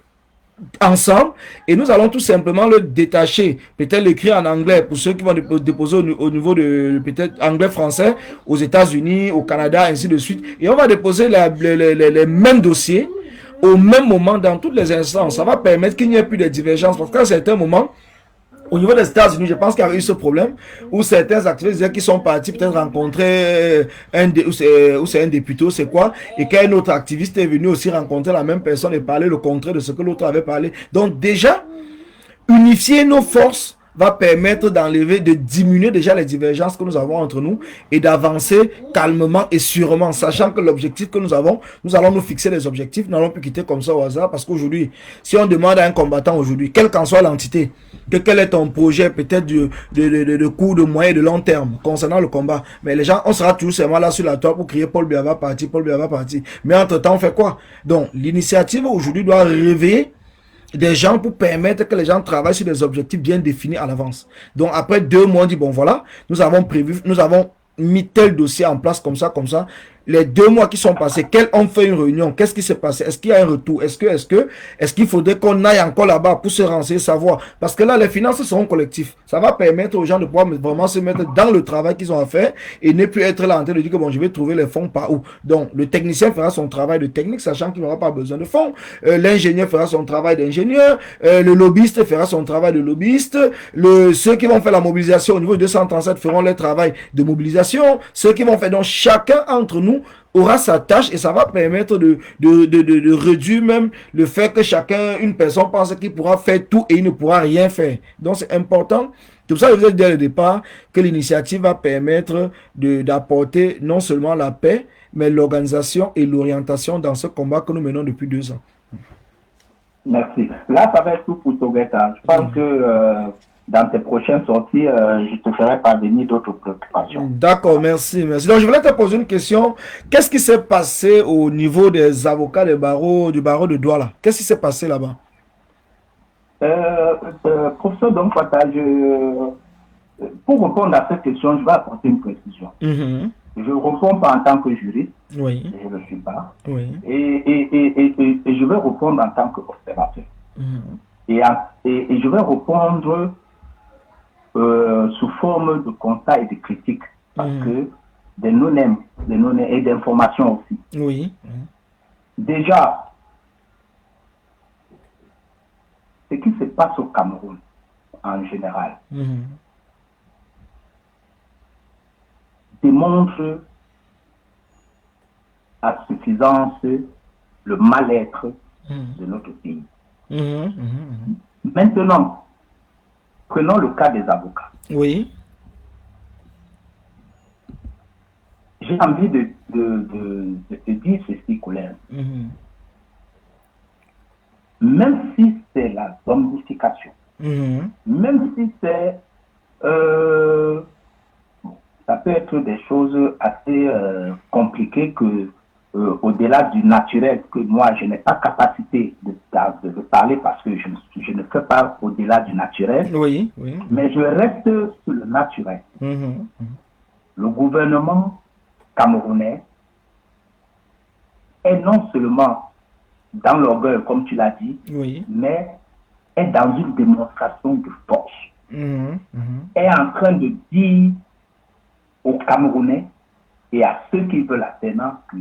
S2: ensemble et nous allons tout simplement le détacher, peut-être l'écrire en anglais pour ceux qui vont déposer au niveau de peut-être anglais-français aux États-Unis, au Canada, ainsi de suite. Et on va déposer les mêmes dossiers au même moment dans toutes les instances. Ça va permettre qu'il n'y ait plus de divergences parce qu'à un certain moment, au niveau des États-Unis, je pense qu'il y a eu ce problème où certains activistes qui sont partis peut-être rencontrer ou c'est un député ou c'est quoi, et qu'un autre activiste est venu aussi rencontrer la même personne et parler le contraire de ce que l'autre avait parlé. Donc déjà, unifier nos forces va permettre de diminuer déjà les divergences que nous avons entre nous et d'avancer calmement et sûrement, sachant que l'objectif que nous allons nous fixer des objectifs, nous n'allons plus quitter comme ça au hasard, parce qu'aujourd'hui, si on demande à un combattant aujourd'hui, quelle qu'en soit l'entité, quel est ton projet peut-être de court, de moyen et de long terme concernant le combat, mais les gens, on sera toujours seulement là sur la toile pour crier Paul Biya parti, Paul Biya parti. Mais entre-temps, on fait quoi? Donc, l'initiative aujourd'hui doit réveiller des gens pour permettre que les gens travaillent sur des objectifs bien définis à l'avance. Donc après 2 mois, on dit bon voilà, nous avons mis tel dossier en place comme ça. Les 2 mois qui sont passés, on fait une réunion, qu'est-ce qui s'est passé? Est-ce qu'il y a un retour? Est-ce qu'il faudrait qu'on aille encore là-bas pour se renseigner, savoir? Parce que là, les finances seront collectives. Ça va permettre aux gens de pouvoir vraiment se mettre dans le travail qu'ils ont à faire et ne plus être là en train de dire que bon, je vais trouver les fonds par où. Donc, le technicien fera son travail de technique, sachant qu'il n'aura pas besoin de fonds. L'ingénieur fera son travail d'ingénieur. Le lobbyiste fera son travail de lobbyiste. Ceux qui vont faire la mobilisation au niveau de 237 feront leur travail de mobilisation. Ceux qui vont faire, donc chacun entre nous aura sa tâche et ça va permettre de réduire même le fait que une personne pense qu'il pourra faire tout et il ne pourra rien faire. Donc c'est important C'est pour ça que je vous ai dit dès le départ que l'initiative va permettre d'apporter non seulement la paix, mais l'organisation et l'orientation dans ce combat que nous menons depuis 2 ans.
S3: Merci. Là, ça va être tout pour Togueta. Je pense que dans tes prochaines sorties, je te ferai parvenir d'autres préoccupations.
S2: D'accord, merci, merci. Donc, je voulais te poser une question. Qu'est-ce qui s'est passé au niveau des avocats du barreau de Douala? Qu'est-ce qui s'est passé là-bas?
S3: Professeur Donkwata, pour répondre à cette question, je vais apporter une précision. Je ne réponds pas en tant que juriste,
S2: oui.
S3: Je ne le suis pas,
S2: oui.
S3: et je vais répondre en tant qu'observateur. Et je vais répondre sous forme de constat et de critique, parce que des non-aime et d'informations aussi.
S2: Oui.
S3: Déjà, ce qui se passe au Cameroun, en général, démontre à suffisance le mal-être de notre pays. Maintenant, prenons le cas des avocats.
S2: Oui.
S3: J'ai envie de te dire ceci, Colin. Même si c'est la zombification, même si c'est ça peut être des choses assez compliquées que au-delà du naturel, que moi je n'ai pas capacité de parler parce que je ne fais pas au-delà du naturel,
S2: oui, oui.
S3: Mais je reste sur le naturel. Le gouvernement camerounais est non seulement dans l'orgueil, comme tu l'as dit,
S2: oui.
S3: mais est dans une démonstration de force. Est en train de dire aux Camerounais et à ceux qui veulent la tenance que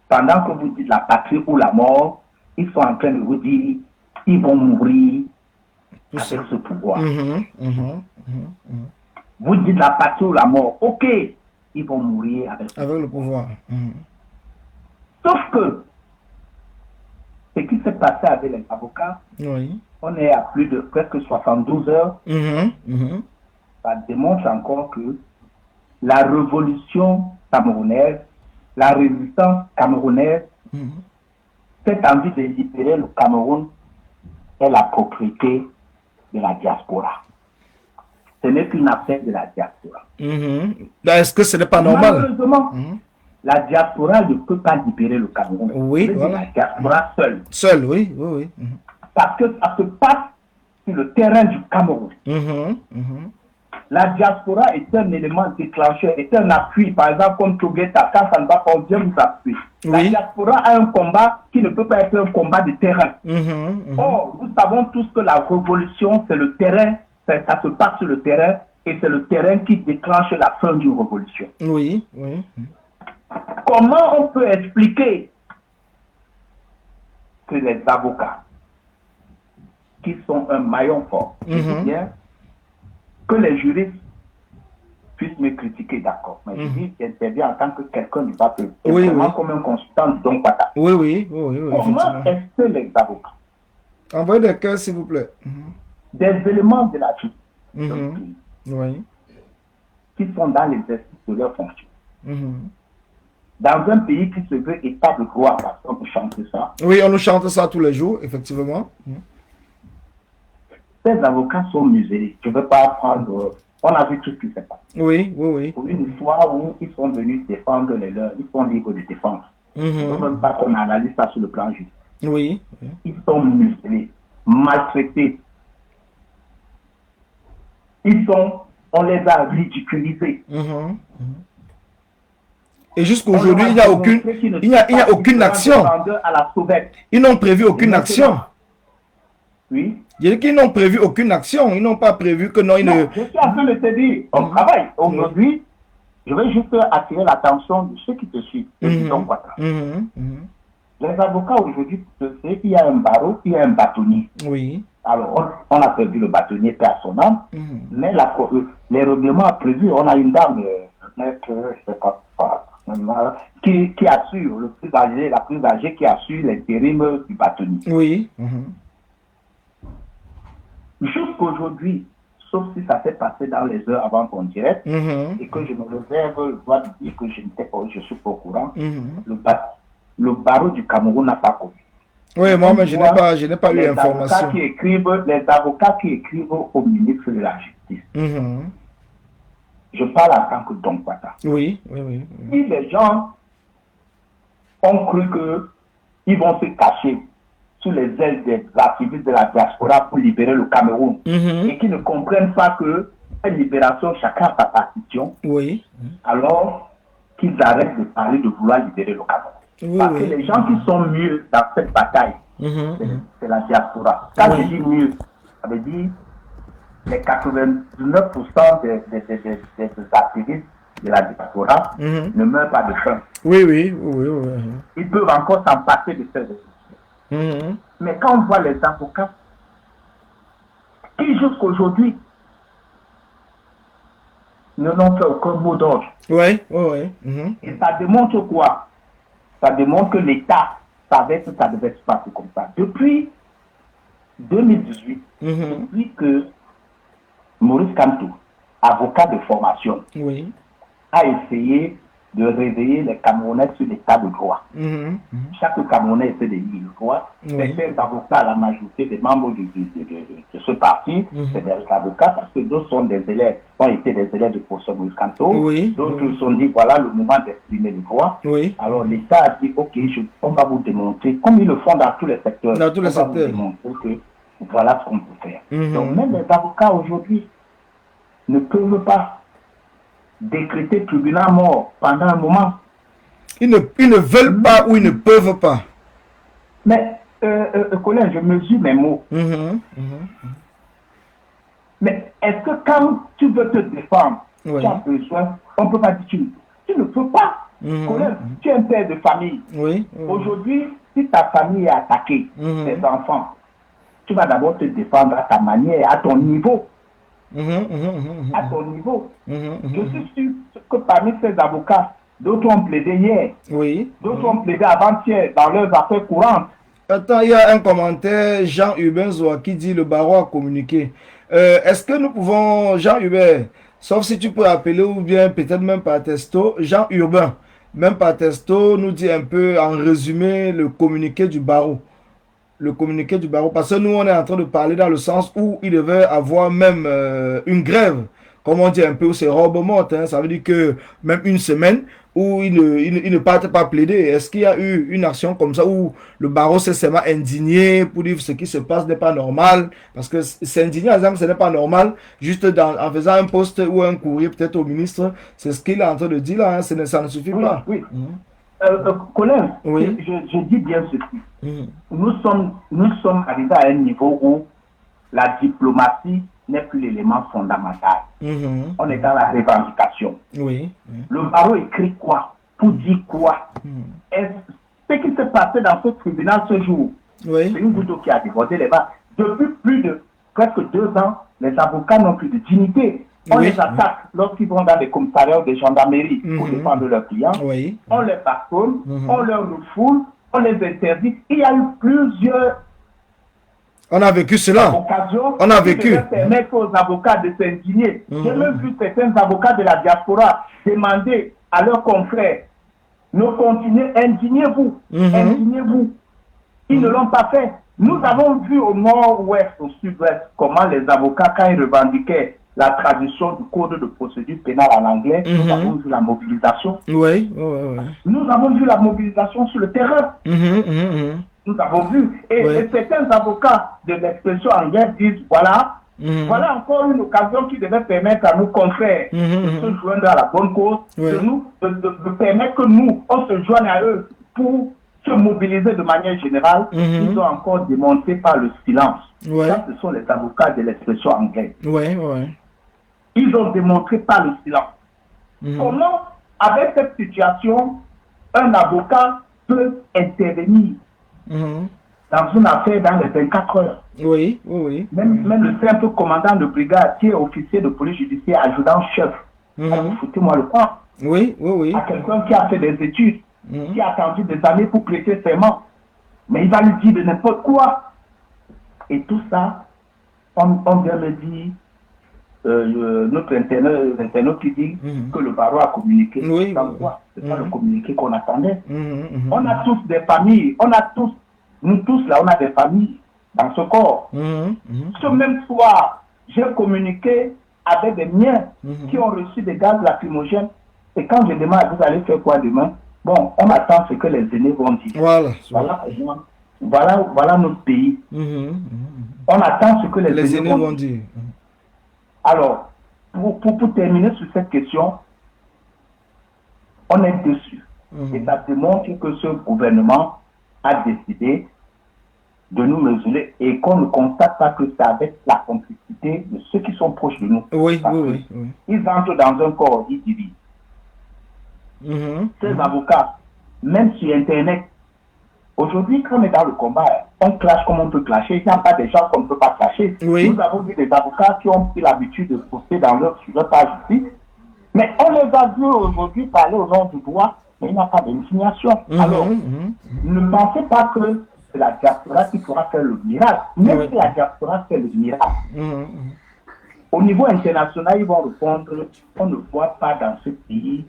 S3: pendant que vous dites la patrie ou la mort, ils sont en train de vous dire ils vont mourir avec ce pouvoir. Vous dites la patrie ou la mort, ok, ils vont mourir avec
S2: le pouvoir.
S3: Sauf que ce qui s'est passé avec les avocats,
S2: oui.
S3: On est à plus de presque 72 heures. Ça démontre encore que la révolution camerounaise, la résistance camerounaise, cette envie de libérer le Cameroun est la propriété de la diaspora. Ce n'est qu'une affaire de la diaspora.
S2: Est-ce que ce n'est pas normal?
S3: Malheureusement, la diaspora ne peut pas libérer le Cameroun.
S2: Oui, voilà.
S3: La diaspora seule.
S2: Seule, oui, oui, oui.
S3: Parce que ça se passe sur le terrain du Cameroun. La diaspora est un élément déclencheur, est un appui. Par exemple, comme Togueta, quand ça ne va pas, on vient vous appuyer. Oui. La diaspora a un combat qui ne peut pas être un combat de terrain. Or, nous savons tous que la révolution, c'est le terrain, ça se passe sur le terrain, et c'est le terrain qui déclenche la fin d'une révolution.
S2: Oui, oui.
S3: Comment on peut expliquer que les avocats, qui sont un maillon fort, bien, que les juristes puissent me critiquer, d'accord. Mais je dis, j'interviens en tant que quelqu'un du peuple, vraiment comme un consultant de Don Pata.
S2: Oui, oui, oui, oui.
S3: Comment est-ce que les avocats,
S2: envoyez des cœurs, s'il vous plaît,
S3: des éléments de la justice,
S2: oui,
S3: qui sont dans l'exercice de leurs fonctions, dans un pays qui se veut état de droit, parce qu'on peut chanter ça.
S2: Oui, on nous chante ça tous les jours, effectivement.
S3: Ces avocats sont muselés. Je ne veux pas prendre... On a vu tout ce qui s'est passé.
S2: Oui, oui, oui.
S3: Pour une fois où ils sont venus défendre les leurs, ils sont libres de défense. Je ne veux même pas qu'on analyse ça sur le plan juridique.
S2: Oui.
S3: Ils sont muselés, maltraités. On les a ridiculisés. Et
S2: jusqu'aujourd'hui, il n'y a aucune action. Ils n'ont prévu aucune action.
S3: Oui.
S2: Il y a qu'ils n'ont prévu aucune action. Ils n'ont pas prévu que non, ils ne...
S3: Je suis en train de te dire, on travaille. Aujourd'hui, je vais juste attirer l'attention de ceux qui te suivent. Les avocats aujourd'hui, il y a un barreau, il y a un bâtonnier.
S2: Oui.
S3: Alors, on a prévu le bâtonnier paix à son âme, mais les règlements a prévu, on a une dame, je sais pas, qui assure, la plus âgée qui assure l'intérim du bâtonnier.
S2: Oui.
S3: Jusqu'aujourd'hui, sauf si ça s'est passé dans les heures avant ton direct, et que je me réserve le droit de dire que je ne suis pas au courant, le barreau du Cameroun n'a pas connu.
S2: Oui, moi, mais je n'ai pas eu l'information.
S3: Les avocats qui écrivent au ministre de la Justice. Je parle en tant que Don Kwata.
S2: Oui.
S3: Si les gens ont cru qu'ils vont se cacher sous les ailes des activistes de la diaspora pour libérer le Cameroun et qui ne comprennent pas que cette libération, chacun a sa partition, alors qu'ils arrêtent de parler de vouloir libérer le Cameroun. Parce que les gens qui sont mieux dans cette bataille, c'est la diaspora. Quand je dis mieux, ça veut dire les 99% des activistes de la diaspora ne meurent pas de faim.
S2: Oui.
S3: Ils peuvent encore s'en passer de ces études. Mais quand on voit les avocats qui jusqu'aujourd'hui ne n'ont fait aucun mot d'ordre.
S2: Et
S3: ça démontre quoi? Ça démontre que l'État savait que ça devait se passer comme ça. Depuis 2018, depuis que Maurice Kamto, avocat de formation, a essayé de réveiller les Camerounais sur l'état de droit. Chaque Camerounais essaie de lire le droit. Certains avocats, la majorité des membres de ce parti, c'est des avocats parce que d'autres sont des élèves, ont été des élèves de professeur Maurice Kamto. D'autres se sont dit, voilà le moment d'exprimer le droit. Alors l'État a dit, ok, on va vous démontrer, comme ils le font dans tous les secteurs, on va vous démontrer que voilà ce qu'on peut faire. Donc même les avocats aujourd'hui ne peuvent pas décréter tribunal mort pendant un moment.
S2: Ils ne veulent pas ou ils ne peuvent pas.
S3: Mais, collègue, je mesure mes mots. Mais est-ce que quand tu veux te défendre, tu as besoin, on ne peut pas dire tu ne peux pas. Collègue, tu es un père de famille. Aujourd'hui, si ta famille est attaquée, tes enfants, tu vas d'abord te défendre à ta manière, à ton niveau. À ton niveau. Je suis sûr que parmi ces avocats, d'autres ont plaidé hier, d'autres ont plaidé avant-hier dans leurs affaires courantes.
S2: Attends, il y a un commentaire, Jean-Hubert Zoa, qui dit le barreau a communiqué. Est-ce que nous pouvons, Jean-Hubert, sauf si tu peux appeler ou bien peut-être même par texto, Jean-Urbain, même par texto, nous dit un peu en résumé le communiqué du barreau. Le communiqué du barreau, parce que nous on est en train de parler dans le sens où il devait avoir même une grève, comme on dit un peu, où c'est robe morte, ça veut dire que même une semaine où il ne partent pas plaider. Est-ce qu'il y a eu une action comme ça où le barreau s'est seulement indigné pour dire ce qui se passe n'est pas normal, parce que s'indigner, exemple, ce n'est pas normal, juste en faisant un post ou un courrier peut-être au ministre, c'est ce qu'il est en train de dire là, ça ne suffit pas.
S3: Collègue, je dis bien ceci. Nous sommes arrivés à un niveau où la diplomatie n'est plus l'élément fondamental. On est dans la revendication. Le barreau écrit quoi? Pour dire quoi? Ce qui s'est passé dans ce tribunal ce jour, c'est une goutte d'eau qui a débordé les vagues. Depuis plus de presque 2 ans, les avocats n'ont plus de dignité. On les attaque lorsqu'ils vont dans les commissariats de gendarmerie pour défendre leurs clients. On les bastonne, on leur refoule, on les interdit. Il y a eu plusieurs
S2: on a vécu cela.
S3: occasions
S2: on a vécu.
S3: Qui permettre aux avocats de s'indigner. J'ai même vu certains avocats de la diaspora demander à leurs confrères, nos continuez, indignez-vous, indignez-vous. Ils ne l'ont pas fait. Nous avons vu au nord-ouest, au sud-ouest, comment les avocats, quand ils revendiquaient la traduction du code de procédure pénale en anglais, nous avons vu la mobilisation. Nous avons vu la mobilisation sur le terrain. Nous avons vu. Et certains avocats de l'expression anglaise disent, voilà encore une occasion qui devait permettre à nos confrères de se joindre à la bonne cause, de permettre que nous, on se joigne à eux pour se mobiliser de manière générale. Ils ont encore démontré par le silence. Ça, ce sont les avocats de l'expression anglaise. Ils ont démontré par le silence. Comment, avec cette situation, un avocat peut intervenir dans une affaire dans les 24 heures? Même le simple commandant de brigade, qui est officier de police judiciaire, adjudant-chef, foutez-moi le camp. À quelqu'un qui a fait des études, qui a attendu des années pour prêter serment, mais il va lui dire de n'importe quoi. Et tout ça, on vient me dire, notre internaute qui dit que le barreau a communiqué.
S2: Oui,
S3: c'est pas le communiqué qu'on attendait. On a tous des familles, nous tous là, on a des familles dans ce corps. Ce même soir, j'ai communiqué avec des miens qui ont reçu des gaz lacrymogènes. Et quand je demande, vous allez faire quoi demain? Bon, on attend ce que les aînés vont dire. Voilà notre pays. On attend ce que les aînés vont dire. Alors, pour terminer sur cette question, on est dessus. Et ça démontre que ce gouvernement a décidé de nous mesurer et qu'on ne constate pas que c'est avec la complicité de ceux qui sont proches de nous.
S2: Oui.
S3: Ils entrent dans un corps, ils divisent. Ces avocats, même sur Internet, aujourd'hui, quand on est dans le combat, on clash comme on peut clasher. Il n'y a pas des gens qu'on ne peut pas clasher. Nous avons vu des avocats qui ont pris l'habitude de poster sur leur page ici. Mais on les a vus aujourd'hui parler au nom du droit, mais il n'y a pas d'indignation. Alors, ne pensez pas que c'est la diaspora qui pourra faire le miracle. Même si la diaspora fait le miracle, au niveau international, ils vont répondre, on ne voit pas dans ce pays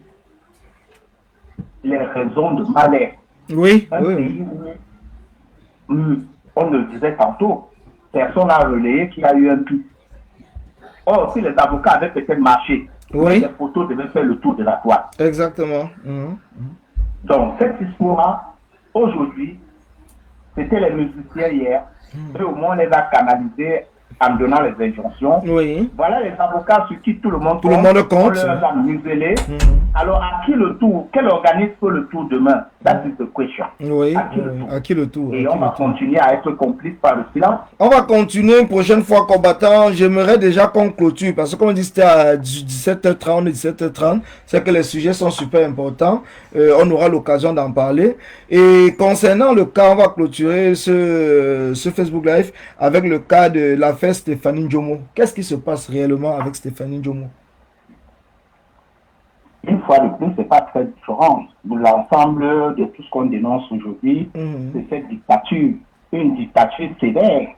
S3: les raisons de malheur. Pays où, on le disait tantôt, personne n'a relayé qu'il y a eu un pire. Or, si les avocats avaient peut-être marché, les photos devaient faire le tour de la toile.
S2: Exactement.
S3: Donc, cette histoire, aujourd'hui, c'était les musiciens hier, et au moins on les a canalisés en donnant les injonctions. Voilà les avocats sur qui tout le monde compte. On les a muselés. Alors, à qui le tour? Quel organisme fait le tour demain? That is the question.
S2: À qui le tour?
S3: Et on va continuer à être complice par le silence.
S2: On va continuer une prochaine fois, combattant. J'aimerais déjà qu'on clôture, parce que comme on dit, c'était à 17h30, 17h30. C'est que les sujets sont super importants. On aura l'occasion d'en parler. Et concernant le cas, on va clôturer ce Facebook Live avec le cas de l'affaire Stéphanie Njomo. Qu'est-ce qui se passe réellement avec Stéphanie Njomo?
S3: Une fois de plus, c'est pas très différent de l'ensemble de tout ce qu'on dénonce aujourd'hui. C'est cette dictature, une dictature sévère.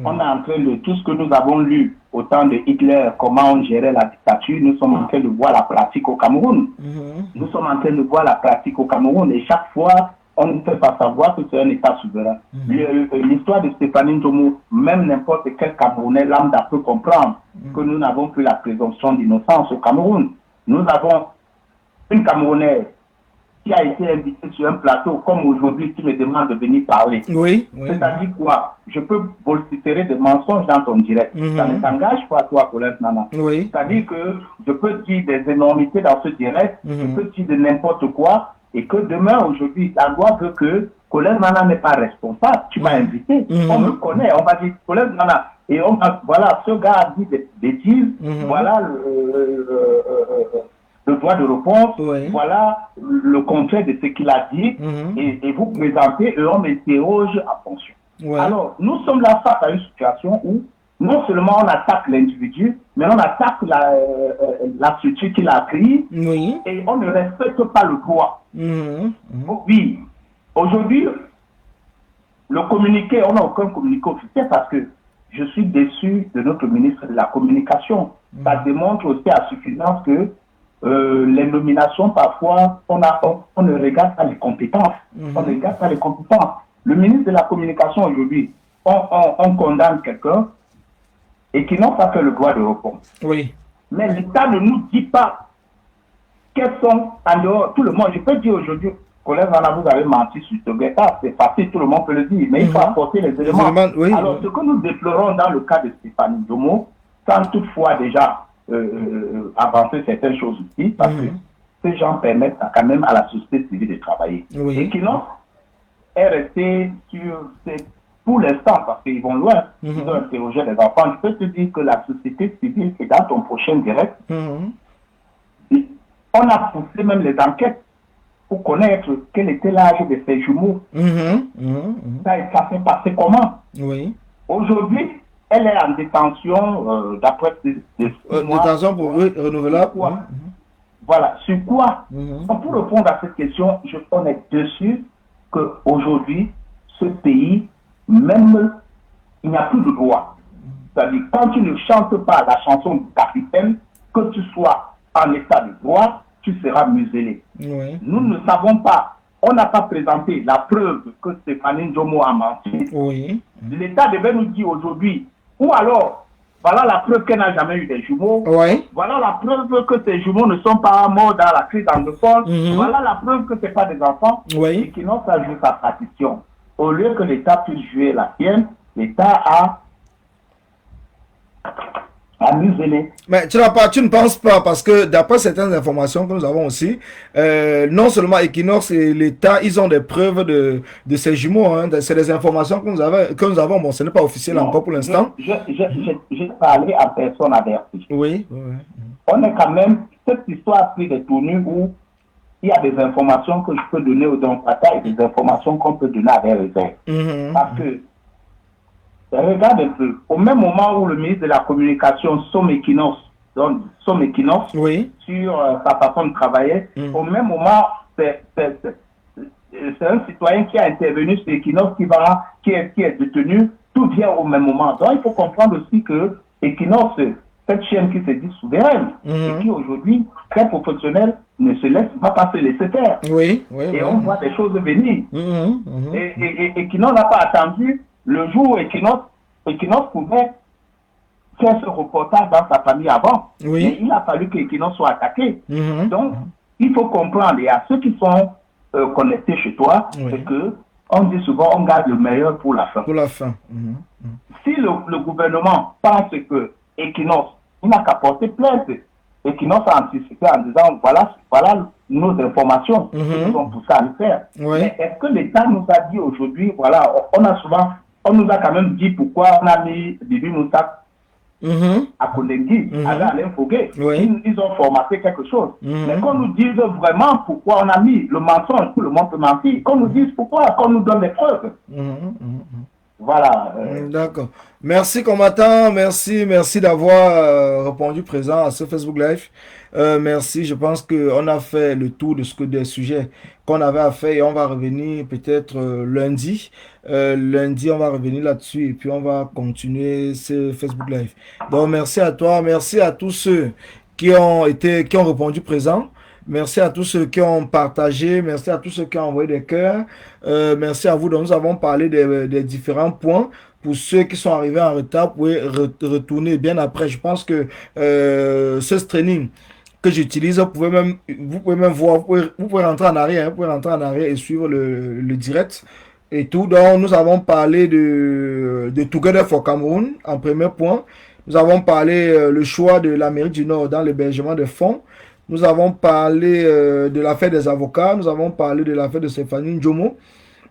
S3: On est en train de tout ce que nous avons lu au temps de Hitler, comment on gérait la dictature, nous sommes en train de voir la pratique au Cameroun. Nous sommes en train de voir la pratique au Cameroun et chaque fois, on ne peut pas savoir que c'est un État souverain. L'histoire de Stéphanie Njomo, même n'importe quel Camerounais lambda peut comprendre que nous n'avons plus la présomption d'innocence au Cameroun. Nous avons une Camerounaise qui a été invitée sur un plateau, comme aujourd'hui, qui me demande de venir parler. C'est-à-dire quoi? Je peux vociférer des mensonges dans ton direct. Ça ne t'engage pas, toi, Colin Nana. C'est-à-dire que je peux dire des énormités dans ce direct, je peux dire de n'importe quoi, et que demain, aujourd'hui, la loi veut que Colin Nana n'est pas responsable. Tu m'as invité, on me connaît, on va dire Colin Nana. Et on va, voilà, ce gars a dit des bêtises, voilà le droit de réponse, voilà le contraire de ce qu'il a dit, et vous présentez et on m'interroge en fonction. Alors, nous sommes là face à une situation où non seulement on attaque l'individu, mais on attaque la structure qu'il a créée, et on ne respecte pas le droit. Oui, aujourd'hui, le communiqué, on n'a aucun communiqué officiel parce que je suis déçu de notre ministre de la Communication. Ça démontre aussi à suffisance que les nominations, parfois, on ne regarde pas les compétences. On ne regarde pas les compétences. Le ministre de la Communication, aujourd'hui, on condamne quelqu'un et qui n'ont pas fait le droit de répondre. Mais l'État ne nous dit pas quels sont, en dehors, tout le monde, je peux dire aujourd'hui, collègue Vanna, vous avez menti sur Togueta, c'est facile, tout le monde peut le dire, mais il faut apporter les éléments. Alors, ce que nous déplorons dans le cas de Stéphanie Njomo, sans toutefois déjà avancer certaines choses ici, parce que ces gens permettent quand même à la société civile de travailler. Et qui non est resté sur pour l'instant, parce qu'ils vont loin, ils ont interrogé les enfants. Je peux te dire que la société civile est dans ton prochain direct. On a poussé même les enquêtes pour connaître quel était l'âge de ces jumeaux. Ça s'est passé comment? Aujourd'hui, elle est en détention d'après
S2: détention pour renouvelable.
S3: Voilà. Sur quoi? Pour répondre à cette question, on est dessus qu'aujourd'hui, ce pays, même il n'y a plus de droit. C'est-à-dire, quand tu ne chantes pas la chanson du capitaine, que tu sois en état de droit, tu seras muselé.
S2: Oui.
S3: Nous ne savons pas, on n'a pas présenté la preuve que Stéphanie Njomo a menti.
S2: Oui.
S3: L'État devait nous dire aujourd'hui, ou alors, voilà la preuve qu'elle n'a jamais eu des jumeaux.
S2: Oui.
S3: Voilà la preuve que ces jumeaux ne sont pas morts dans la crise anglophone. Voilà la preuve que ce n'est pas des enfants.
S2: Oui.
S3: Et qui n'ont pas joué sa partition. Au lieu que l'État puisse jouer la sienne, l'État a muselé.
S2: Mais tu ne penses pas, parce que d'après certaines informations que nous avons aussi, non seulement Equinox et l'État, ils ont des preuves de ces jumeaux. Hein, c'est des informations que nous avons. Bon, ce n'est pas officiel encore pour l'instant.
S3: J'ai parlé à personne avertie.
S2: Oui.
S3: On est quand même, cette histoire a pris des tournures où il y a des informations que je peux donner aux Dompata et des informations qu'on peut donner à des réserves. Parce que, regarde un peu, au même moment où le ministre de la Communication, Somme Equinox,
S2: oui.
S3: sur sa façon de travailler, au même moment, c'est un citoyen qui a intervenu sur Equinox qui est détenu, tout vient au même moment. Donc il faut comprendre aussi que Equinox, cette chaîne qui se dit souveraine, et qui aujourd'hui, très professionnelle, ne se laisse pas se laisser faire.
S2: Oui.
S3: Et on voit des choses venir. Et Equinox n'a pas attendu le jour où Equinox pouvait faire ce reportage dans sa famille avant.
S2: Oui.
S3: Mais il a fallu qu'Equinox soit attaqué. Donc, il faut comprendre, et à ceux qui sont connectés chez toi, c'est que on dit souvent, on garde le meilleur pour la fin.
S2: Pour la fin.
S3: Si le gouvernement pense que Equinox, il n'a qu'à porter plainte, Equinox a anticipé en disant, voilà nos informations, ils sont poussés à le faire.
S2: Oui.
S3: Mais est-ce que l'État nous a dit aujourd'hui, voilà, on nous a quand même dit pourquoi on a mis Bibi Moussa à Kondengui, à Alain Foguet.
S2: Oui.
S3: Ils ont formaté quelque chose. Mais qu'on nous dise vraiment pourquoi on a mis le mensonge, tout le monde peut mentir. Qu'on nous dise pourquoi, qu'on nous donne des preuves. Voilà.
S2: D'accord. Merci, combattant. Merci d'avoir répondu présent à ce Facebook Live. Merci. Je pense qu'on a fait le tour des sujets qu'on avait à faire et on va revenir peut-être lundi. Lundi, on va revenir là-dessus et puis on va continuer ce Facebook Live. Donc, merci à toi. Merci à tous ceux qui ont répondu présent. Merci à tous ceux qui ont partagé. Merci à tous ceux qui ont envoyé des cœurs. Merci à vous. Donc, nous avons parlé des différents points. Pour ceux qui sont arrivés en retard, vous pouvez retourner bien après. Je pense que ce streaming que j'utilise, vous pouvez même voir, vous pouvez rentrer en arrière, et suivre le direct et tout. Donc, nous avons parlé de Together for Cameroun en premier point. Nous avons parlé le choix de l'Amérique du Nord dans l'hébergement des fonds. Nous avons parlé de l'affaire des avocats. Nous avons parlé de l'affaire de Stéphanie Njomo.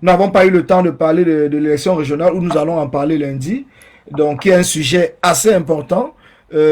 S2: Nous n'avons pas eu le temps de parler de l'élection régionale où nous allons en parler lundi. Donc, il y a un sujet assez important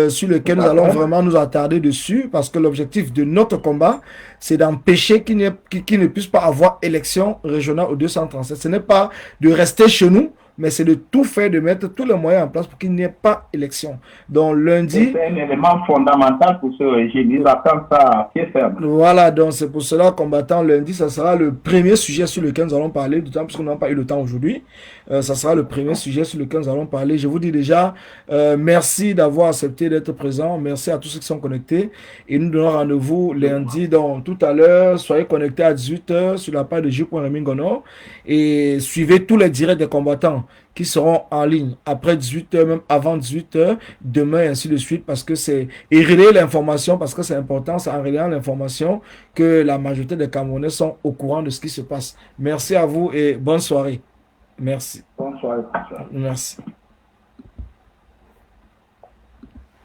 S2: sur lequel nous allons vraiment nous attarder dessus parce que l'objectif de notre combat, c'est d'empêcher qu'il ne puisse pas avoir élection régionale au 237. Ce n'est pas de rester chez nous, mais c'est de tout faire, de mettre tous les moyens en place pour qu'il n'y ait pas élection. Donc lundi...
S3: C'est un élément fondamental pour ce régime. Ils attendent ça à pied ferme.
S2: Voilà, donc c'est pour cela, combattant lundi, ça sera le premier sujet sur lequel nous allons parler, d'autant plus qu'on n'a pas eu le temps aujourd'hui. Ça sera le premier sujet sur lequel nous allons parler. Je vous dis déjà, merci d'avoir accepté d'être présent. Merci à tous ceux qui sont connectés. Et nous donnons rendez-vous lundi, donc tout à l'heure. Soyez connectés à 18h sur la page de J.Remingono et suivez tous les directs des combattants qui seront en ligne après 18h, même avant 18h, demain et ainsi de suite, parce que c'est relayer l'information, parce que c'est important, c'est en relayant l'information que la majorité des Camerounais sont au courant de ce qui se passe. Merci à vous et bonne soirée. Merci.
S3: Bonne soirée.
S2: Merci.